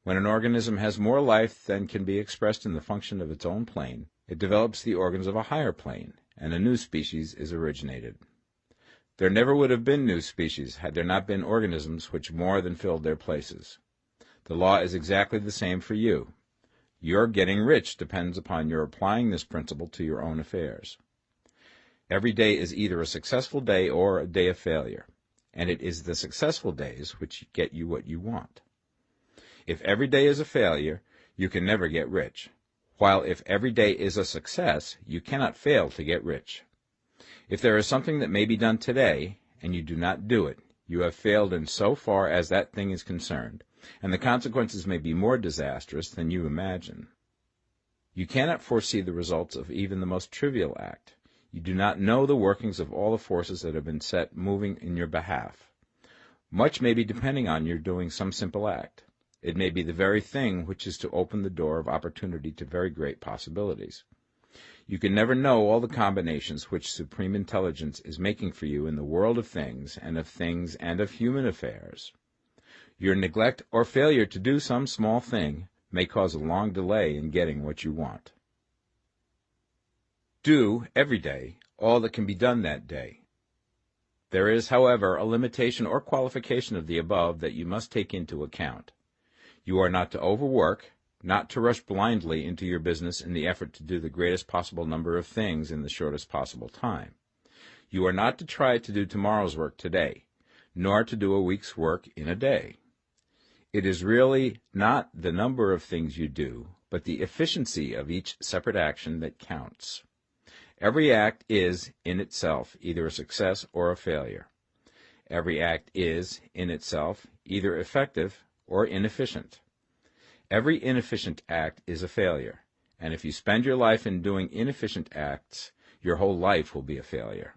When an organism has more life than can be expressed in the function of its own plane, it develops the organs of a higher plane, and a new species is originated. There never would have been new species had there not been organisms which more than filled their places. The law is exactly the same for you. Your getting rich depends upon your applying this principle to your own affairs. Every day is either a successful day or a day of failure, and it is the successful days which get you what you want. If every day is a failure, you can never get rich, while if every day is a success, you cannot fail to get rich. If there is something that may be done today, and you do not do it, you have failed in so far as that thing is concerned, and the consequences may be more disastrous than you imagine. You cannot foresee the results of even the most trivial act. You do not know the workings of all the forces that have been set moving in your behalf. Much may be depending on your doing some simple act. It may be the very thing which is to open the door of opportunity to very great possibilities. You can never know all the combinations which supreme intelligence is making for you in the world of things and of human affairs. Your neglect or failure to do some small thing may cause a long delay in getting what you want. Do, every day, all that can be done that day. There is, however, a limitation or qualification of the above that you must take into account. You are not to overwork, not to rush blindly into your business in the effort to do the greatest possible number of things in the shortest possible time. You are not to try to do tomorrow's work today, nor to do a week's work in a day. It is really not the number of things you do, but the efficiency of each separate action that counts. Every act is, in itself, either a success or a failure. Every act is, in itself, either effective or inefficient. Every inefficient act is a failure, and if you spend your life in doing inefficient acts, your whole life will be a failure.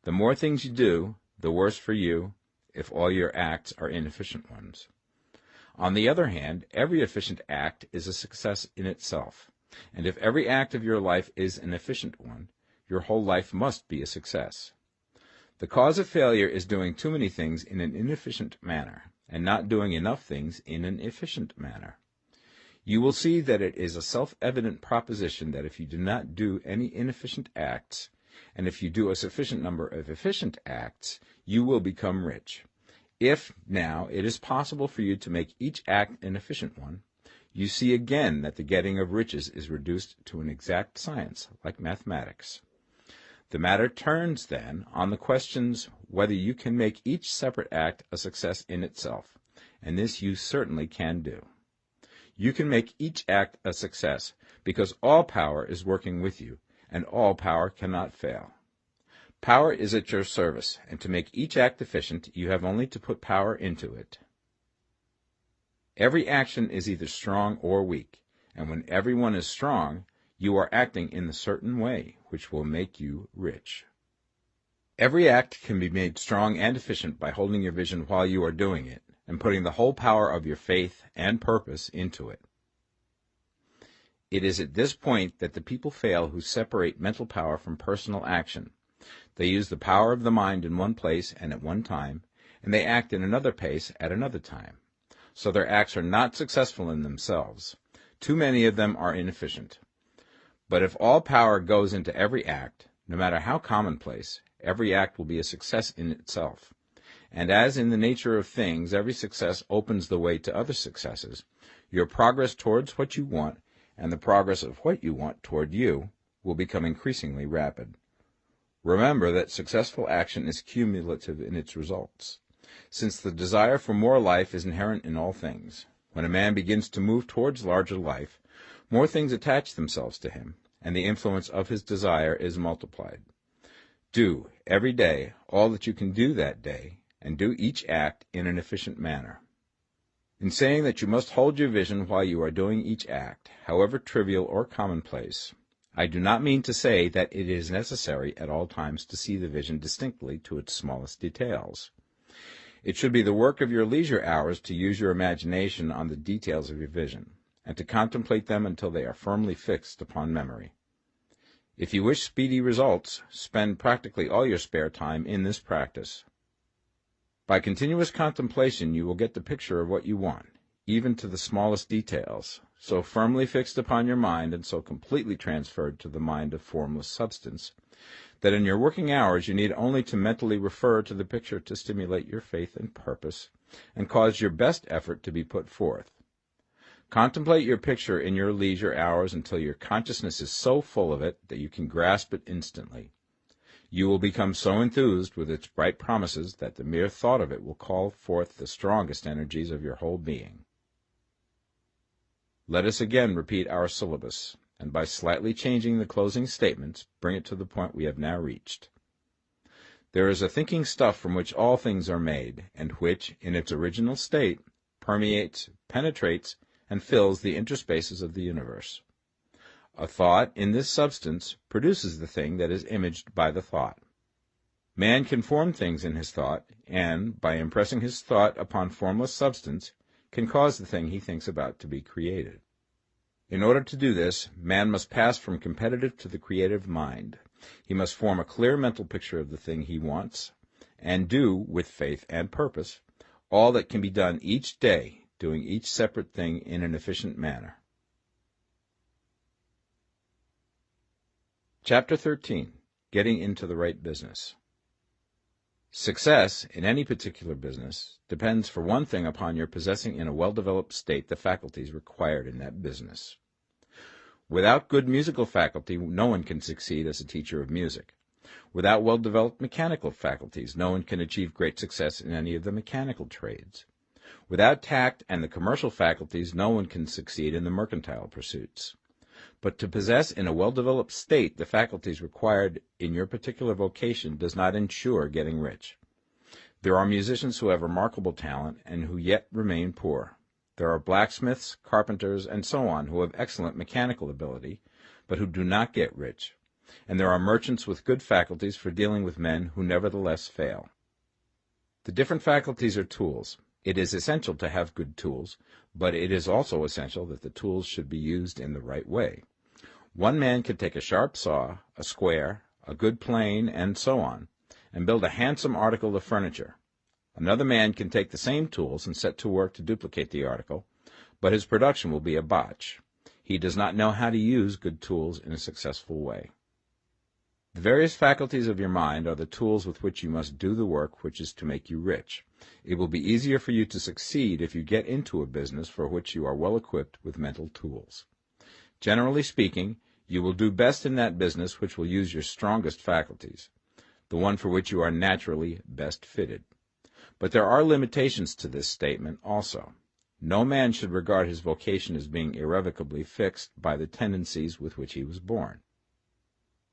The more things you do, the worse for you if all your acts are inefficient ones. On the other hand, every efficient act is a success in itself, and if every act of your life is an efficient one, your whole life must be a success. The cause of failure is doing too many things in an inefficient manner, and not doing enough things in an efficient manner. You will see that it is a self-evident proposition that if you do not do any inefficient acts, and if you do a sufficient number of efficient acts, you will become rich. If, now, it is possible for you to make each act an efficient one, you see again that the getting of riches is reduced to an exact science, like mathematics. The matter turns, then, on the questions whether you can make each separate act a success in itself, and this you certainly can do. You can make each act a success because all power is working with you, and all power cannot fail. Power is at your service, and to make each act efficient, you have only to put power into it. Every action is either strong or weak, and when every one is strong, you are acting in a certain way which will make you rich. Every act can be made strong and efficient by holding your vision while you are doing it, and putting the whole power of your faith and purpose into it. It is at this point that the people fail who separate mental power from personal action. They use the power of the mind in one place and at one time, and they act in another place at another time. So their acts are not successful in themselves. Too many of them are inefficient. But if all power goes into every act, no matter how commonplace, every act will be a success in itself. And as in the nature of things, every success opens the way to other successes, your progress towards what you want and the progress of what you want toward you will become increasingly rapid. Remember that successful action is cumulative in its results, since the desire for more life is inherent in all things. When a man begins to move towards larger life, more things attach themselves to him, and the influence of his desire is multiplied. Do, every day, all that you can do that day, and do each act in an efficient manner. In saying that you must hold your vision while you are doing each act, however trivial or commonplace, I do not mean to say that it is necessary at all times to see the vision distinctly to its smallest details. It should be the work of your leisure hours to use your imagination on the details of your vision, and to contemplate them until they are firmly fixed upon memory. If you wish speedy results, spend practically all your spare time in this practice. By continuous contemplation you will get the picture of what you want, even to the smallest details, so firmly fixed upon your mind and so completely transferred to the mind of formless substance, that in your working hours you need only to mentally refer to the picture to stimulate your faith and purpose, and cause your best effort to be put forth. Contemplate your picture in your leisure hours until your consciousness is so full of it that you can grasp it instantly. You will become so enthused with its bright promises that the mere thought of it will call forth the strongest energies of your whole being. Let us again repeat our syllabus, and by slightly changing the closing statements, bring it to the point we have now reached. There is a thinking stuff from which all things are made, and which, in its original state, permeates, penetrates, and fills the interspaces of the universe. A thought in this substance produces the thing that is imaged by the thought. Man can form things in his thought, and, by impressing his thought upon formless substance, can cause the thing he thinks about to be created. In order to do this, man must pass from competitive to the creative mind. He must form a clear mental picture of the thing he wants, and do, with faith and purpose, all that can be done each day, doing each separate thing in an efficient manner. Chapter 13. Getting into the right business. Success in any particular business depends for one thing upon your possessing in a well-developed state the faculties required in that business. Without good musical faculty, no one can succeed as a teacher of music. Without well-developed mechanical faculties, no one can achieve great success in any of the mechanical trades. Without tact and the commercial faculties, no one can succeed in the mercantile pursuits. But to possess in a well-developed state the faculties required in your particular vocation does not ensure getting rich. There are musicians who have remarkable talent and who yet remain poor. There are blacksmiths, carpenters, and so on who have excellent mechanical ability, but who do not get rich. And there are merchants with good faculties for dealing with men who nevertheless fail. The different faculties are tools. It is essential to have good tools, but it is also essential that the tools should be used in the right way. One man can take a sharp saw, a square, a good plane, and so on, and build a handsome article of furniture. Another man can take the same tools and set to work to duplicate the article, but his production will be a botch. He does not know how to use good tools in a successful way. The various faculties of your mind are the tools with which you must do the work which is to make you rich. It will be easier for you to succeed if you get into a business for which you are well equipped with mental tools. Generally speaking, you will do best in that business which will use your strongest faculties, the one for which you are naturally best fitted. But there are limitations to this statement also. No man should regard his vocation as being irrevocably fixed by the tendencies with which he was born.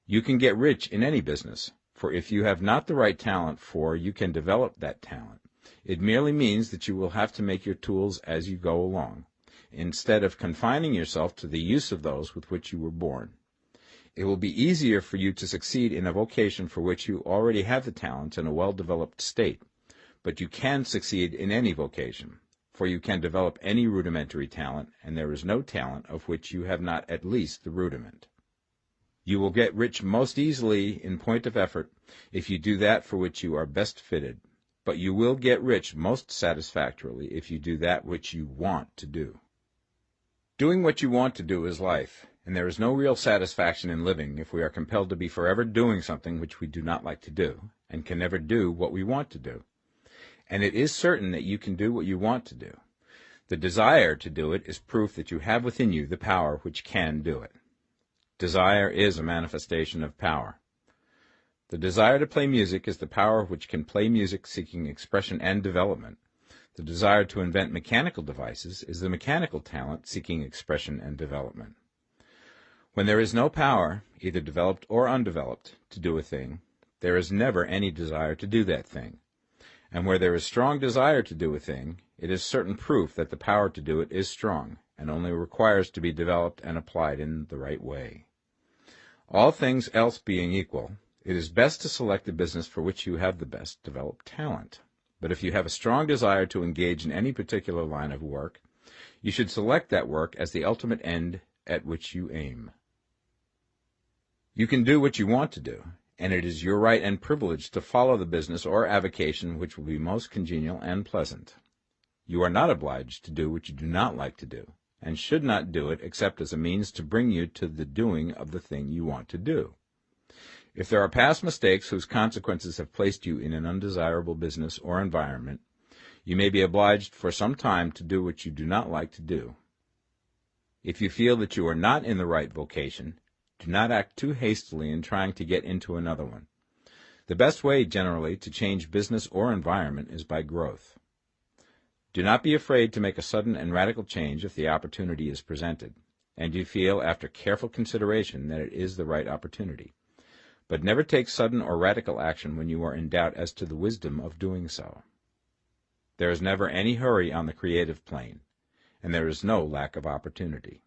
You can get rich in any business, for if you have not the right talent you can develop that talent. It merely means that you will have to make your tools as you go along, instead of confining yourself to the use of those with which you were born. It will be easier for you to succeed in a vocation for which you already have the talent in a well-developed state, but you can succeed in any vocation, for you can develop any rudimentary talent, and there is no talent of which you have not at least the rudiment. You will get rich most easily in point of effort if you do that for which you are best fitted, but you will get rich most satisfactorily if you do that which you want to do. Doing what you want to do is life, and there is no real satisfaction in living if we are compelled to be forever doing something which we do not like to do, and can never do what we want to do. And it is certain that you can do what you want to do. The desire to do it is proof that you have within you the power which can do it. Desire is a manifestation of power. The desire to play music is the power which can play music seeking expression and development. The desire to invent mechanical devices is the mechanical talent seeking expression and development. When there is no power, either developed or undeveloped, to do a thing, there is never any desire to do that thing. And where there is strong desire to do a thing, it is certain proof that the power to do it is strong, and only requires to be developed and applied in the right way. All things else being equal, it is best to select the business for which you have the best developed talent. But if you have a strong desire to engage in any particular line of work, you should select that work as the ultimate end at which you aim. You can do what you want to do, and it is your right and privilege to follow the business or avocation which will be most congenial and pleasant. You are not obliged to do what you do not like to do, and should not do it except as a means to bring you to the doing of the thing you want to do. If there are past mistakes whose consequences have placed you in an undesirable business or environment, you may be obliged for some time to do what you do not like to do. If you feel that you are not in the right vocation, do not act too hastily in trying to get into another one. The best way, generally, to change business or environment is by growth. Do not be afraid to make a sudden and radical change if the opportunity is presented, and you feel, after careful consideration, that it is the right opportunity. But never take sudden or radical action when you are in doubt as to the wisdom of doing so. There is never any hurry on the creative plane, and there is no lack of opportunity.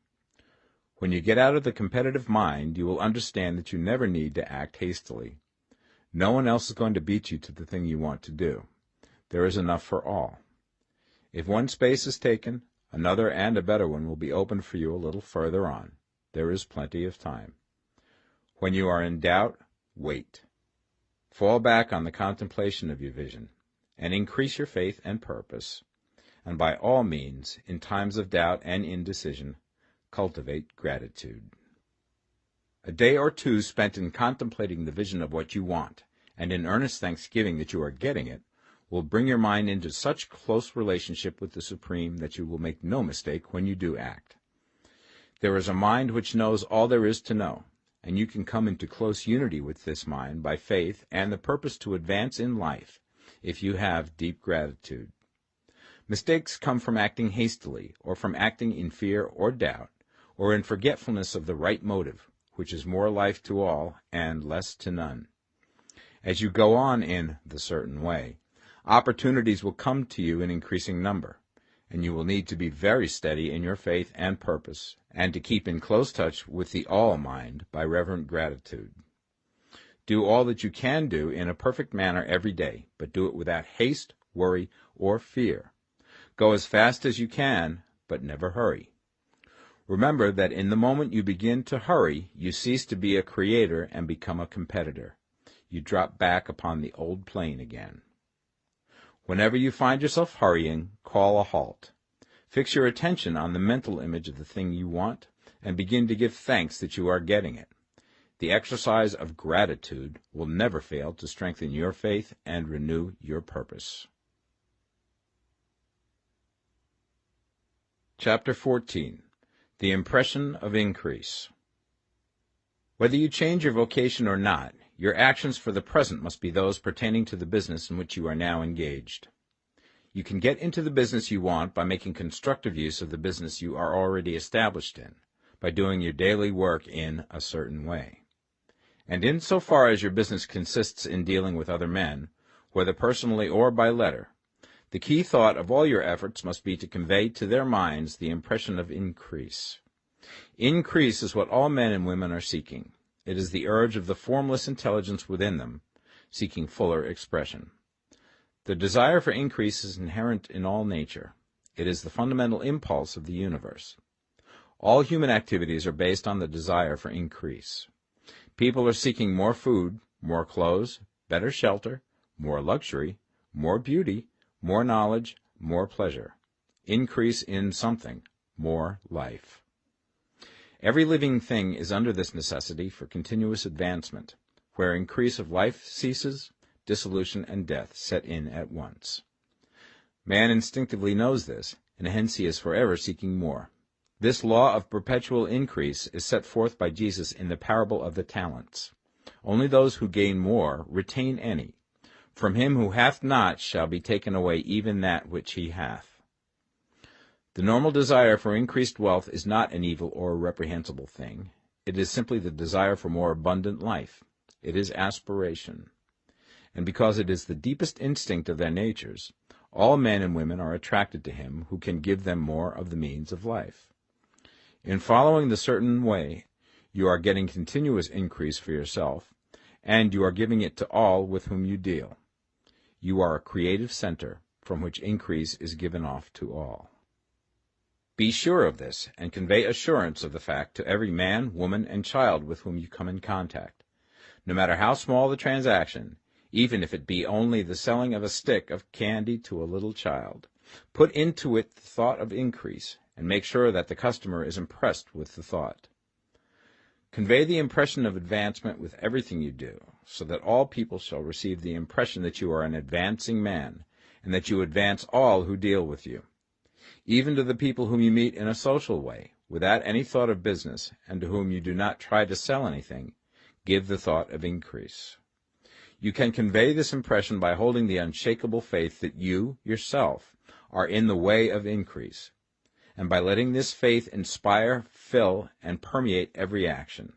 When you get out of the competitive mind, you will understand that you never need to act hastily. No one else is going to beat you to the thing you want to do. There is enough for all. If one space is taken, another and a better one will be opened for you a little further on. There is plenty of time. When you are in doubt, wait. Fall back on the contemplation of your vision, and increase your faith and purpose. And by all means, in times of doubt and indecision, cultivate gratitude. A day or two spent in contemplating the vision of what you want, and in earnest thanksgiving that you are getting it, will bring your mind into such close relationship with the Supreme that you will make no mistake when you do act. There is a mind which knows all there is to know, and you can come into close unity with this mind by faith and the purpose to advance in life, if you have deep gratitude. Mistakes come from acting hastily, or from acting in fear or doubt, or in forgetfulness of the right motive, which is more life to all and less to none. As you go on in the certain way, opportunities will come to you in increasing number, and you will need to be very steady in your faith and purpose, and to keep in close touch with the all-mind by reverent gratitude. Do all that you can do in a perfect manner every day, but do it without haste, worry, or fear. Go as fast as you can, but never hurry. Remember that in the moment you begin to hurry, you cease to be a creator and become a competitor. You drop back upon the old plane again. Whenever you find yourself hurrying, call a halt. Fix your attention on the mental image of the thing you want, and begin to give thanks that you are getting it. The exercise of gratitude will never fail to strengthen your faith and renew your purpose. Chapter 14. The Impression of Increase. Whether you change your vocation or not, your actions for the present must be those pertaining to the business in which you are now engaged. You can get into the business you want by making constructive use of the business you are already established in, by doing your daily work in a certain way. And in so far as your business consists in dealing with other men, whether personally or by letter, the key thought of all your efforts must be to convey to their minds the impression of increase. Increase is what all men and women are seeking. It is the urge of the formless intelligence within them, seeking fuller expression. The desire for increase is inherent in all nature. It is the fundamental impulse of the universe. All human activities are based on the desire for increase. People are seeking more food, more clothes, better shelter, more luxury, more beauty, more knowledge, more pleasure. Increase in something, more life. Every living thing is under this necessity for continuous advancement. Where increase of life ceases, dissolution and death set in at once. Man instinctively knows this, and hence he is forever seeking more. This law of perpetual increase is set forth by Jesus in the parable of the talents. Only those who gain more retain any. From him who hath not shall be taken away even that which he hath. The normal desire for increased wealth is not an evil or a reprehensible thing. It is simply the desire for more abundant life. It is aspiration. And because it is the deepest instinct of their natures, all men and women are attracted to him who can give them more of the means of life. In following the certain way, you are getting continuous increase for yourself, and you are giving it to all with whom you deal. You are a creative center from which increase is given off to all. Be sure of this, and convey assurance of the fact to every man, woman, and child with whom you come in contact. No matter how small the transaction, even if it be only the selling of a stick of candy to a little child, put into it the thought of increase, and make sure that the customer is impressed with the thought. Convey the impression of advancement with everything you do, so that all people shall receive the impression that you are an advancing man, and that you advance all who deal with you. Even to the people whom you meet in a social way, without any thought of business, and to whom you do not try to sell anything, give the thought of increase. You can convey this impression by holding the unshakable faith that you, yourself, are in the way of increase, and by letting this faith inspire, fill, and permeate every action.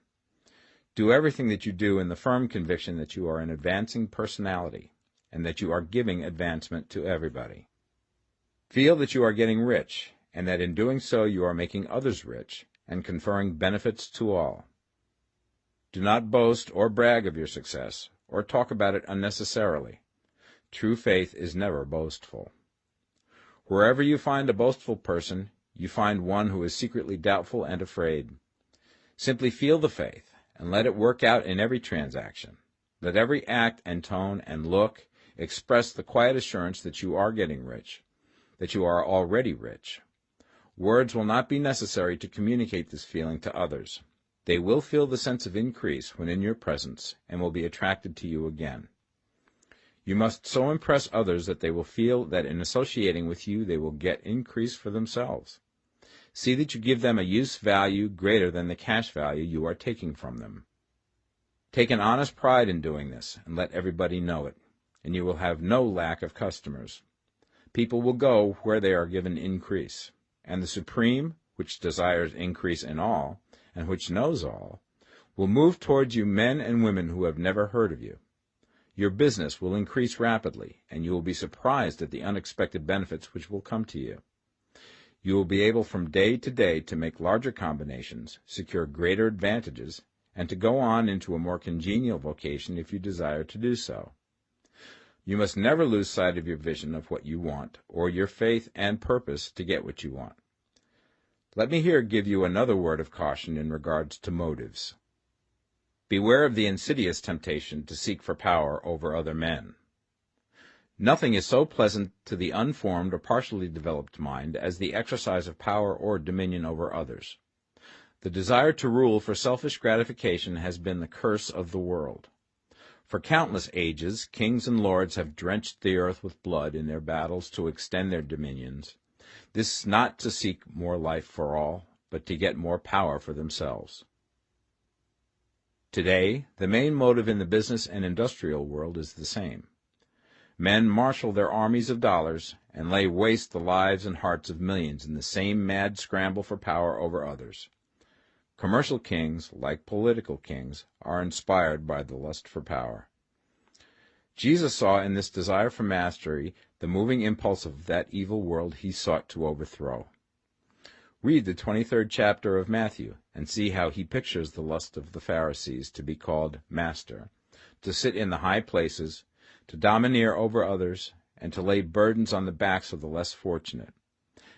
Do everything that you do in the firm conviction that you are an advancing personality, and that you are giving advancement to everybody. Feel that you are getting rich, and that in doing so you are making others rich, and conferring benefits to all. Do not boast or brag of your success, or talk about it unnecessarily. True faith is never boastful. Wherever you find a boastful person, you find one who is secretly doubtful and afraid. Simply feel the faith, and let it work out in every transaction. Let every act and tone and look express the quiet assurance that you are getting rich, that you are already rich. Words will not be necessary to communicate this feeling to others. They will feel the sense of increase when in your presence, and will be attracted to you again. You must so impress others that they will feel that in associating with you they will get increase for themselves. See that you give them a use value greater than the cash value you are taking from them. Take an honest pride in doing this, and let everybody know it, and you will have no lack of customers. People will go where they are given increase, and the supreme, which desires increase in all, and which knows all, will move towards you men and women who have never heard of you. Your business will increase rapidly, and you will be surprised at the unexpected benefits which will come to you. You will be able from day to day to make larger combinations, secure greater advantages, and to go on into a more congenial vocation if you desire to do so. You must never lose sight of your vision of what you want, or your faith and purpose to get what you want. Let me here give you another word of caution in regards to motives. Beware of the insidious temptation to seek for power over other men. Nothing is so pleasant to the unformed or partially developed mind as the exercise of power or dominion over others. The desire to rule for selfish gratification has been the curse of the world. For countless ages, kings and lords have drenched the earth with blood in their battles to extend their dominions, this not to seek more life for all, but to get more power for themselves. Today, the main motive in the business and industrial world is the same. Men marshal their armies of dollars and lay waste the lives and hearts of millions in the same mad scramble for power over others. Commercial kings, like political kings, are inspired by the lust for power. Jesus saw in this desire for mastery the moving impulse of that evil world he sought to overthrow. Read the 23rd chapter of Matthew and see how he pictures the lust of the Pharisees to be called master, to sit in the high places, to domineer over others, and to lay burdens on the backs of the less fortunate.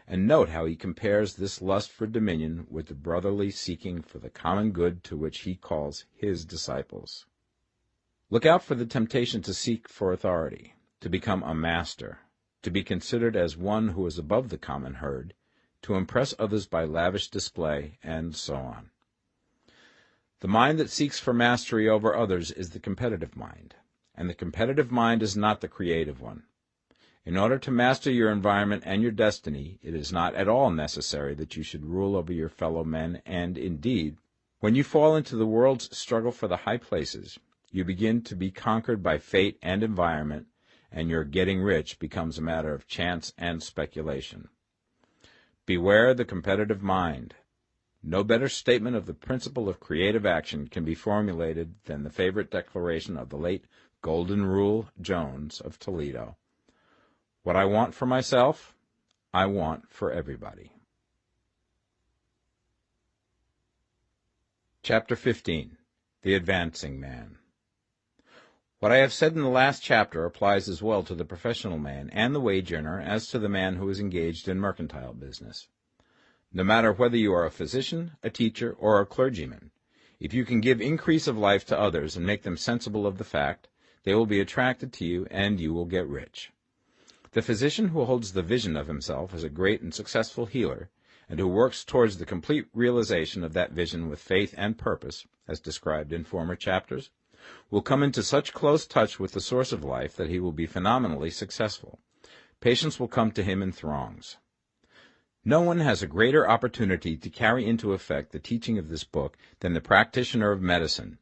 And note how he compares this lust for dominion with the brotherly seeking for the common good to which he calls his disciples. Look out for the temptation to seek for authority, to become a master, to be considered as one who is above the common herd, to impress others by lavish display, and so on. The mind that seeks for mastery over others is the competitive mind, and the competitive mind is not the creative one. In order to master your environment and your destiny, it is not at all necessary that you should rule over your fellow men, and, indeed, when you fall into the world's struggle for the high places, you begin to be conquered by fate and environment, and your getting rich becomes a matter of chance and speculation. Beware the competitive mind. No better statement of the principle of creative action can be formulated than the favorite declaration of the late Golden Rule Jones of Toledo. What I want for myself, I want for everybody. Chapter 15. The Advancing Man. What I have said in the last chapter applies as well to the professional man and the wage earner as to the man who is engaged in mercantile business. No matter whether you are a physician, a teacher, or a clergyman, if you can give increase of life to others and make them sensible of the fact, they will be attracted to you and you will get rich. The physician who holds the vision of himself as a great and successful healer, and who works towards the complete realization of that vision with faith and purpose, as described in former chapters, will come into such close touch with the source of life that he will be phenomenally successful. Patients will come to him in throngs. No one has a greater opportunity to carry into effect the teaching of this book than the practitioner of medicine.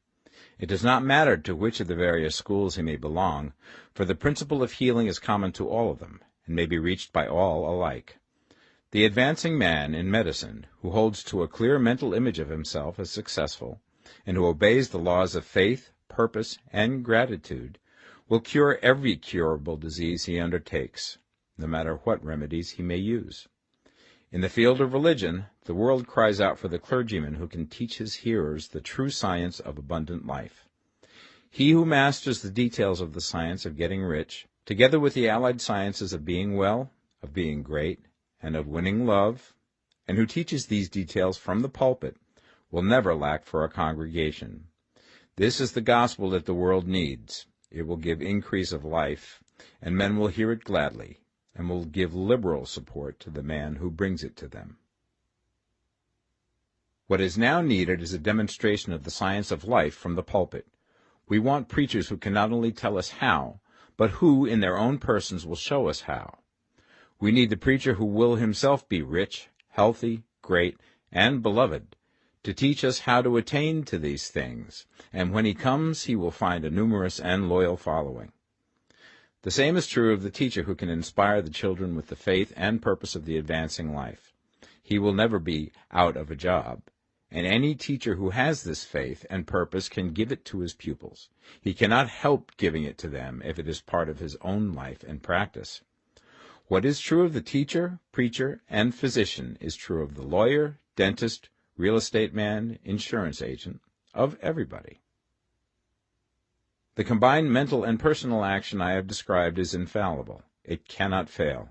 It does not matter to which of the various schools he may belong, for the principle of healing is common to all of them, and may be reached by all alike. The advancing man in medicine, who holds to a clear mental image of himself as successful, and who obeys the laws of faith, purpose, and gratitude, will cure every curable disease he undertakes, no matter what remedies he may use. In the field of religion, the world cries out for the clergyman who can teach his hearers the true science of abundant life. He who masters the details of the science of getting rich, together with the allied sciences of being well, of being great, and of winning love, and who teaches these details from the pulpit, will never lack for a congregation. This is the gospel that the world needs. It will give increase of life, and men will hear it gladly, and will give liberal support to the man who brings it to them. What is now needed is a demonstration of the science of life from the pulpit. We want preachers who can not only tell us how, but who, in their own persons, will show us how. We need the preacher who will himself be rich, healthy, great, and beloved, to teach us how to attain to these things, and when he comes he will find a numerous and loyal following. The same is true of the teacher who can inspire the children with the faith and purpose of the advancing life. he will never be out of a job. And any teacher who has this faith and purpose can give it to his pupils. He cannot help giving it to them if it is part of his own life and practice. What is true of the teacher, preacher, and physician is true of the lawyer, dentist, real estate man, insurance agent, of everybody. The combined mental and personal action I have described is infallible. It cannot fail.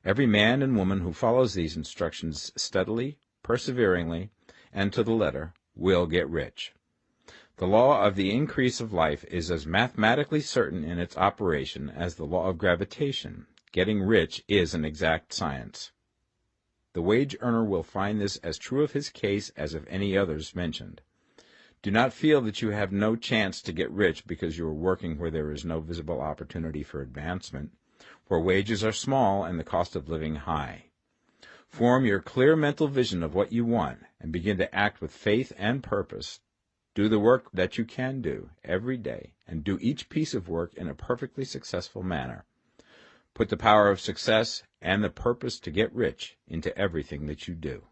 Every man and woman who follows these instructions steadily, perseveringly, and to the letter will get rich. The law of the increase of life is as mathematically certain in its operation as the law of gravitation. Getting rich is an exact science. The wage earner will find this as true of his case as of any others mentioned. Do not feel that you have no chance to get rich because you are working where there is no visible opportunity for advancement, where wages are small and the cost of living high. Form your clear mental vision of what you want and begin to act with faith and purpose. Do the work that you can do every day and do each piece of work in a perfectly successful manner. Put the power of success and the purpose to get rich into everything that you do.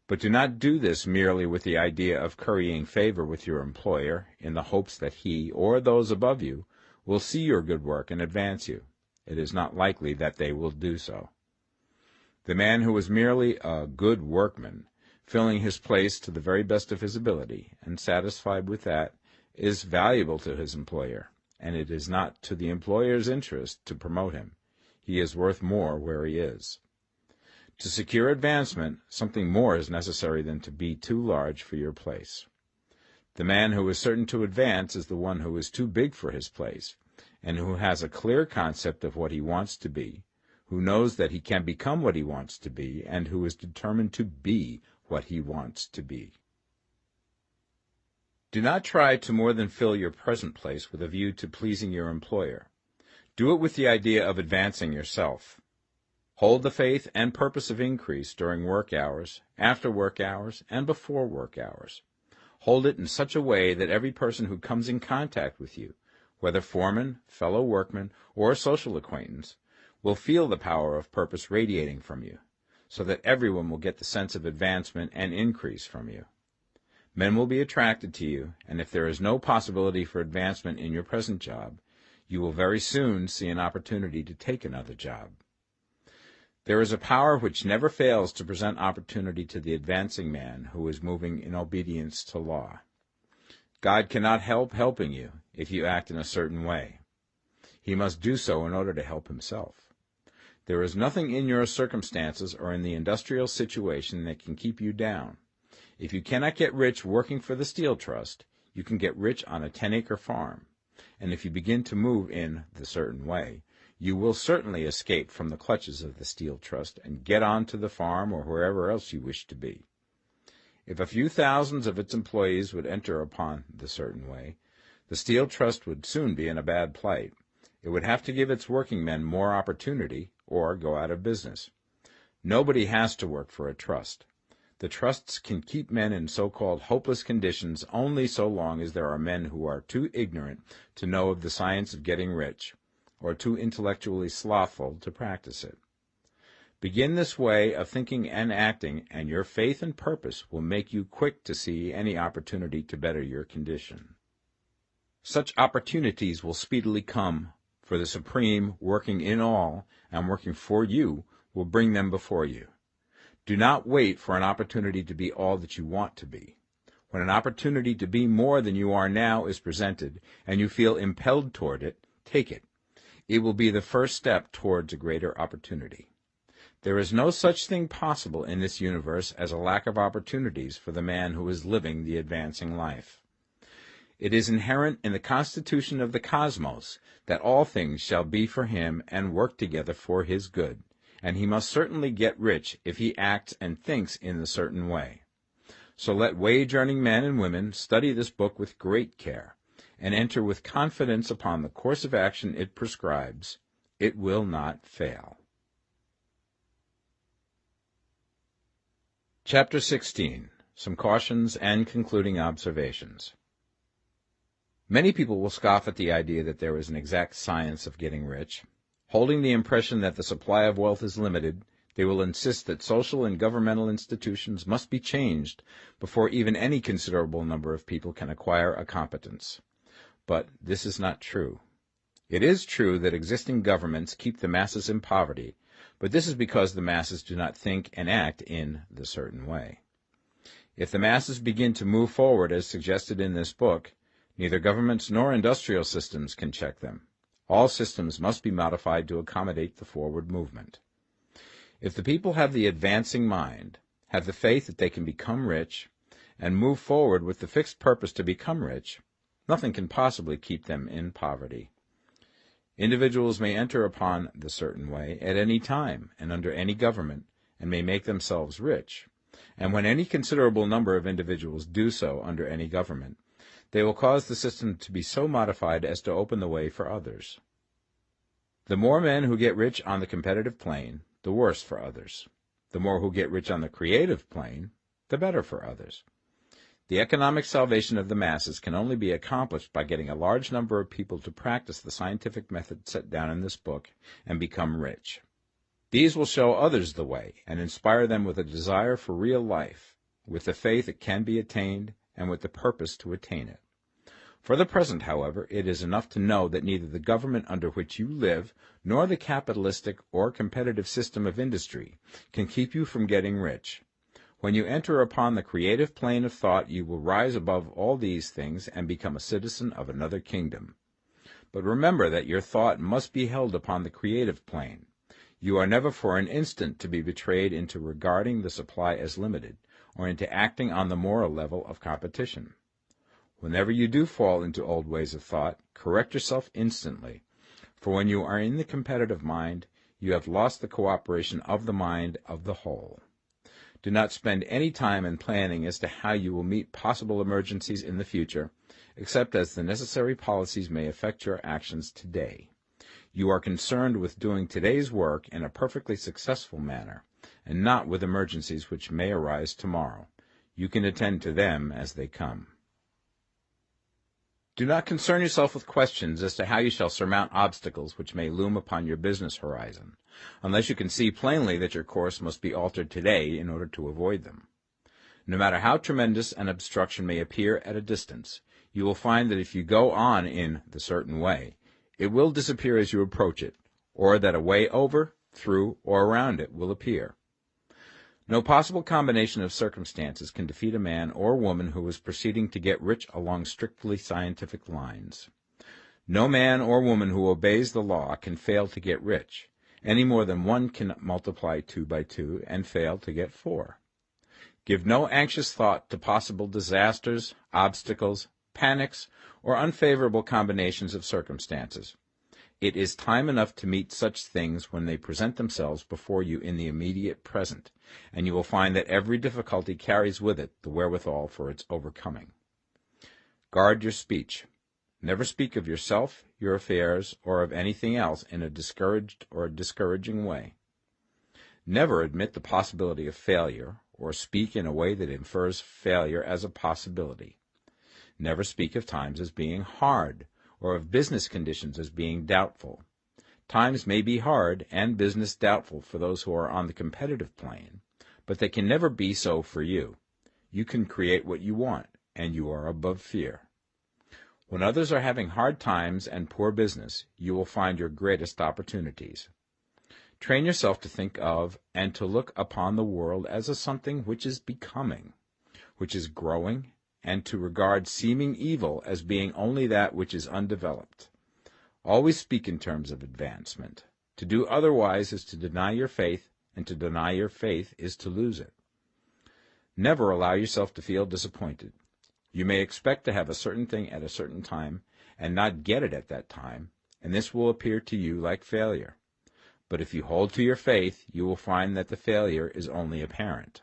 But do not do this merely with the idea of currying favor with your employer in the hopes that he or those above you will see your good work and advance you. It is not likely that they will do so. The man who is merely a good workman, filling his place to the very best of his ability, and satisfied with that, is valuable to his employer, and it is not to the employer's interest to promote him. He is worth more where he is. To secure advancement, something more is necessary than to be too large for your place. The man who is certain to advance is the one who is too big for his place, and who has a clear concept of what he wants to be, who knows that he can become what he wants to be, and who is determined to be what he wants to be. Do not try to more than fill your present place with a view to pleasing your employer. Do it with the idea of advancing yourself. Hold the faith and purpose of increase during work hours, after work hours, and before work hours. Hold it in such a way that every person who comes in contact with you, whether foreman, fellow workman, or social acquaintance, will feel the power of purpose radiating from you, so that everyone will get the sense of advancement and increase from you. Men will be attracted to you, and if there is no possibility for advancement in your present job, you will very soon see an opportunity to take another job. There is a power which never fails to present opportunity to the advancing man who is moving in obedience to law. God cannot help helping you if you act in a certain way. He must do so in order to help himself. There is nothing in your circumstances or in the industrial situation that can keep you down. If you cannot get rich working for the Steel Trust, you can get rich on a 10-acre farm. And if you begin to move in the certain way, you will certainly escape from the clutches of the Steel Trust and get on to the farm or wherever else you wish to be. If a few thousands of its employees would enter upon the certain way, the Steel Trust would soon be in a bad plight. It would have to give its working men more opportunity or go out of business. Nobody has to work for a trust. The trusts can keep men in so-called hopeless conditions only so long as there are men who are too ignorant to know of the science of getting rich, or too intellectually slothful to practice it. Begin this way of thinking and acting, and your faith and purpose will make you quick to see any opportunity to better your condition. Such opportunities will speedily come, for the Supreme, working in all and working for you, will bring them before you. Do not wait for an opportunity to be all that you want to be. When an opportunity to be more than you are now is presented, and you feel impelled toward it, take it. It will be the first step towards a greater opportunity. There is no such thing possible in this universe as a lack of opportunities for the man who is living the advancing life. It is inherent in the constitution of the cosmos that all things shall be for him and work together for his good, and he must certainly get rich if he acts and thinks in a certain way. So let wage-earning men and women study this book with great care, and enter with confidence upon the course of action it prescribes. It will not fail. Chapter 16. Some Cautions and Concluding Observations. Many people will scoff at the idea that there is an exact science of getting rich. Holding the impression that the supply of wealth is limited, They will insist that social and governmental institutions must be changed before even any considerable number of people can acquire a competence. But this is not true. It is true that existing governments keep the masses in poverty, but this is because the masses do not think and act in the certain way. If the masses begin to move forward as suggested in this book, neither governments nor industrial systems can check them. All systems must be modified to accommodate the forward movement. If the people have the advancing mind, have the faith that they can become rich, and move forward with the fixed purpose to become rich, nothing can possibly keep them in poverty. Individuals may enter upon the certain way at any time and under any government, and may make themselves rich. And when any considerable number of individuals do so under any government, they will cause the system to be so modified as to open the way for others. The more men who get rich on the competitive plane, the worse for others. The more who get rich on the creative plane, the better for others. The economic salvation of the masses can only be accomplished by getting a large number of people to practice the scientific method set down in this book and become rich. These will show others the way and inspire them with a desire for real life, with the faith it can be attained, and with the purpose to attain it. For the present, however, it is enough to know that neither the government under which you live nor the capitalistic or competitive system of industry can keep you from getting rich. When you enter upon the creative plane of thought, you will rise above all these things and become a citizen of another kingdom. But remember that your thought must be held upon the creative plane. You are never for an instant to be betrayed into regarding the supply as limited, or into acting on the moral level of competition. Whenever you do fall into old ways of thought, correct yourself instantly, for when you are in the competitive mind, you have lost the cooperation of the mind of the whole. Do not spend any time in planning as to how you will meet possible emergencies in the future, except as the necessary policies may affect your actions today. You are concerned with doing today's work in a perfectly successful manner, and not with emergencies which may arise tomorrow. You can attend to them as they come. Do not concern yourself with questions as to how you shall surmount obstacles which may loom upon your business horizon, unless you can see plainly that your course must be altered today in order to avoid them. No matter how tremendous an obstruction may appear at a distance, you will find that if you go on in the certain way, it will disappear as you approach it, or that a way over, through, or around it will appear. No possible combination of circumstances can defeat a man or woman who is proceeding to get rich along strictly scientific lines. No man or woman who obeys the law can fail to get rich, any more than one can multiply 2 by 2 and fail to get 4. Give no anxious thought to possible disasters, obstacles, panics, or unfavorable combinations of circumstances. It is time enough to meet such things when they present themselves before you in the immediate present, and you will find that every difficulty carries with it the wherewithal for its overcoming. Guard your speech. Never speak of yourself, your affairs, or of anything else in a discouraged or discouraging way. Never admit the possibility of failure, or speak in a way that infers failure as a possibility. Never speak of times as being hard, or of business conditions as being doubtful. Times may be hard and business doubtful for those who are on the competitive plane, but they can never be so for you. You can create what you want, and you are above fear. When others are having hard times and poor business, you will find your greatest opportunities. Train yourself to think of and to look upon the world as a something which is becoming, which is growing, and to regard seeming evil as being only that which is undeveloped. Always speak in terms of advancement. To do otherwise is to deny your faith, and to deny your faith is to lose it. Never allow yourself to feel disappointed. You may expect to have a certain thing at a certain time, and not get it at that time, and this will appear to you like failure. But if you hold to your faith, you will find that the failure is only apparent.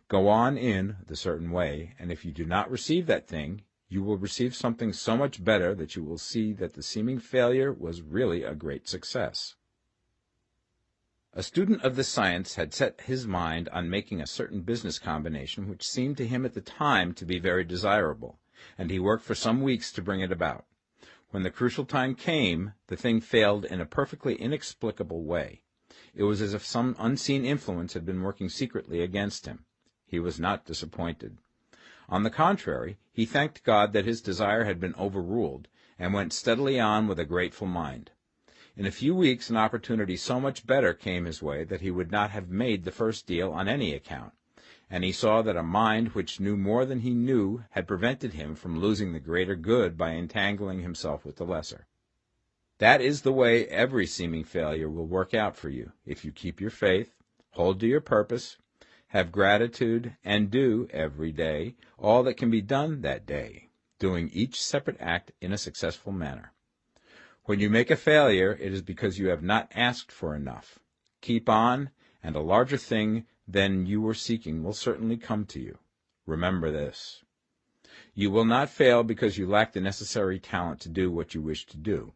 Go on in the certain way, and if you do not receive that thing, you will receive something so much better that you will see that the seeming failure was really a great success. A student of this science had set his mind on making a certain business combination which seemed to him at the time to be very desirable, and he worked for some weeks to bring it about. When the crucial time came, the thing failed in a perfectly inexplicable way. It was as if some unseen influence had been working secretly against him. He was not disappointed. On the contrary, he thanked God that his desire had been overruled, and went steadily on with a grateful mind. In a few weeks an opportunity so much better came his way that he would not have made the first deal on any account, and he saw that a mind which knew more than he knew had prevented him from losing the greater good by entangling himself with the lesser. That is the way every seeming failure will work out for you, if you keep your faith, hold to your purpose, have gratitude, and do, every day, all that can be done that day, doing each separate act in a successful manner. When you make a failure, it is because you have not asked for enough. Keep on, and a larger thing than you were seeking will certainly come to you. Remember this. You will not fail because you lack the necessary talent to do what you wish to do.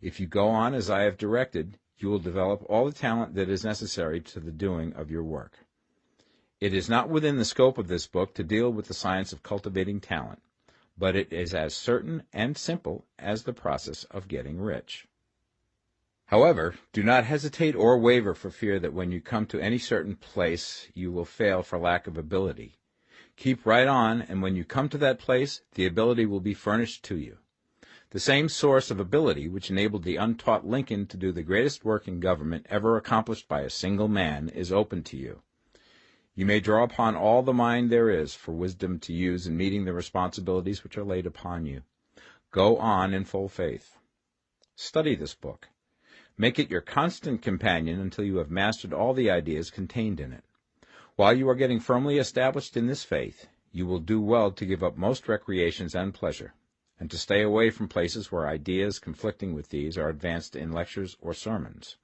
If you go on as I have directed, you will develop all the talent that is necessary to the doing of your work. It is not within the scope of this book to deal with the science of cultivating talent, but it is as certain and simple as the process of getting rich. However, do not hesitate or waver for fear that when you come to any certain place you will fail for lack of ability. Keep right on, and when you come to that place, the ability will be furnished to you. The same source of ability which enabled the untaught Lincoln to do the greatest work in government ever accomplished by a single man is open to you. You may draw upon all the mind there is for wisdom to use in meeting the responsibilities which are laid upon you. Go on in full faith. Study this book. Make it your constant companion until you have mastered all the ideas contained in it. While you are getting firmly established in this faith, you will do well to give up most recreations and pleasure, and to stay away from places where ideas conflicting with these are advanced in lectures or sermons.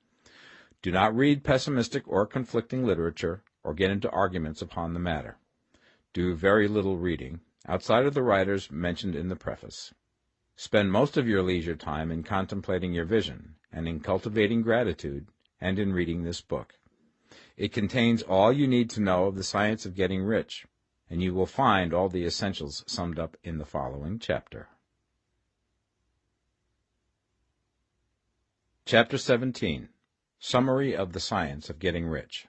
Do not read pessimistic or conflicting literature, or get into arguments upon the matter. Do very little reading, outside of the writers mentioned in the preface. Spend most of your leisure time in contemplating your vision, and in cultivating gratitude, and in reading this book. It contains all you need to know of the science of getting rich, and you will find all the essentials summed up in the following chapter. Chapter 17. Summary of the Science of Getting Rich.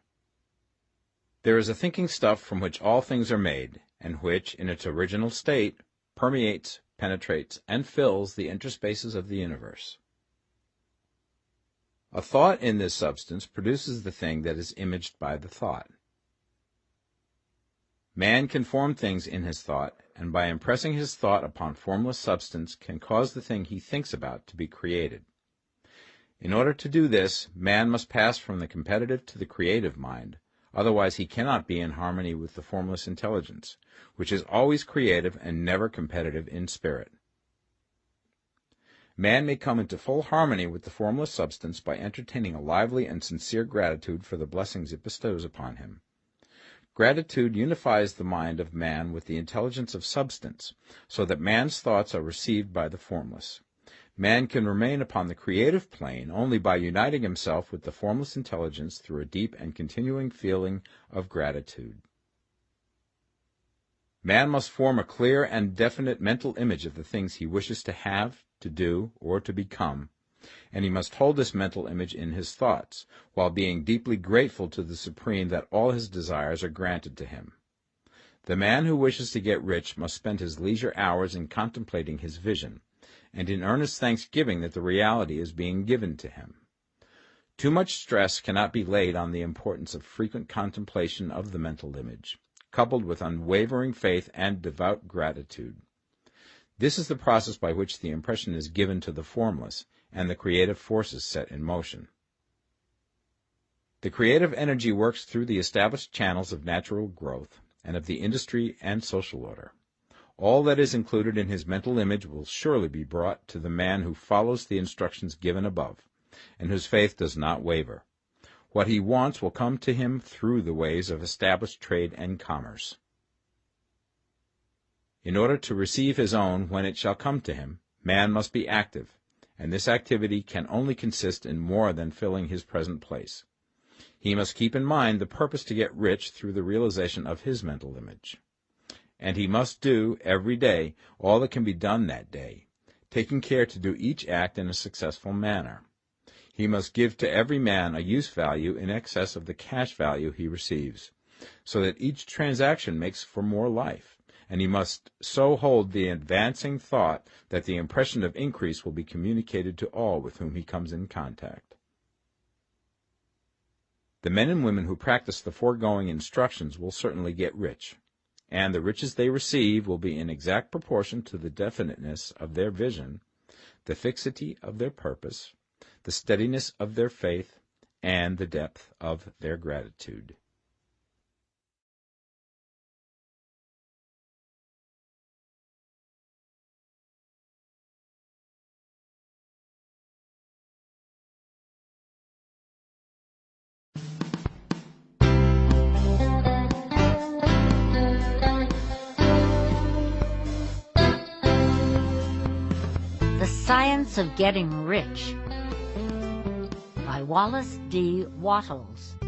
There is a thinking stuff from which all things are made, and which, in its original state, permeates, penetrates, and fills the interspaces of the universe. A thought in this substance produces the thing that is imaged by the thought. Man can form things in his thought, and by impressing his thought upon formless substance can cause the thing he thinks about to be created. In order to do this, man must pass from the competitive to the creative mind, otherwise he cannot be in harmony with the formless intelligence, which is always creative and never competitive in spirit. Man may come into full harmony with the formless substance by entertaining a lively and sincere gratitude for the blessings it bestows upon him. Gratitude unifies the mind of man with the intelligence of substance, so that man's thoughts are received by the formless. Man can remain upon the creative plane only by uniting himself with the formless intelligence through a deep and continuing feeling of gratitude. Man must form a clear and definite mental image of the things he wishes to have, to do, or to become, and he must hold this mental image in his thoughts, while being deeply grateful to the Supreme that all his desires are granted to him. The man who wishes to get rich must spend his leisure hours in contemplating his vision, and in earnest thanksgiving that the reality is being given to him. Too much stress cannot be laid on the importance of frequent contemplation of the mental image, coupled with unwavering faith and devout gratitude. This is the process by which the impression is given to the formless, and the creative forces set in motion. The creative energy works through the established channels of natural growth, and of the industry and social order. All that is included in his mental image will surely be brought to the man who follows the instructions given above, and whose faith does not waver. What he wants will come to him through the ways of established trade and commerce. In order to receive his own when it shall come to him, man must be active, and this activity can only consist in more than filling his present place. He must keep in mind the purpose to get rich through the realization of his mental image. And he must do, every day, all that can be done that day, taking care to do each act in a successful manner. He must give to every man a use value in excess of the cash value he receives, so that each transaction makes for more life, and he must so hold the advancing thought that the impression of increase will be communicated to all with whom he comes in contact. The men and women who practice the foregoing instructions will certainly get rich, and the riches they receive will be in exact proportion to the definiteness of their vision, the fixity of their purpose, the steadiness of their faith, and the depth of their gratitude. The Science of Getting Rich by Wallace D. Wattles.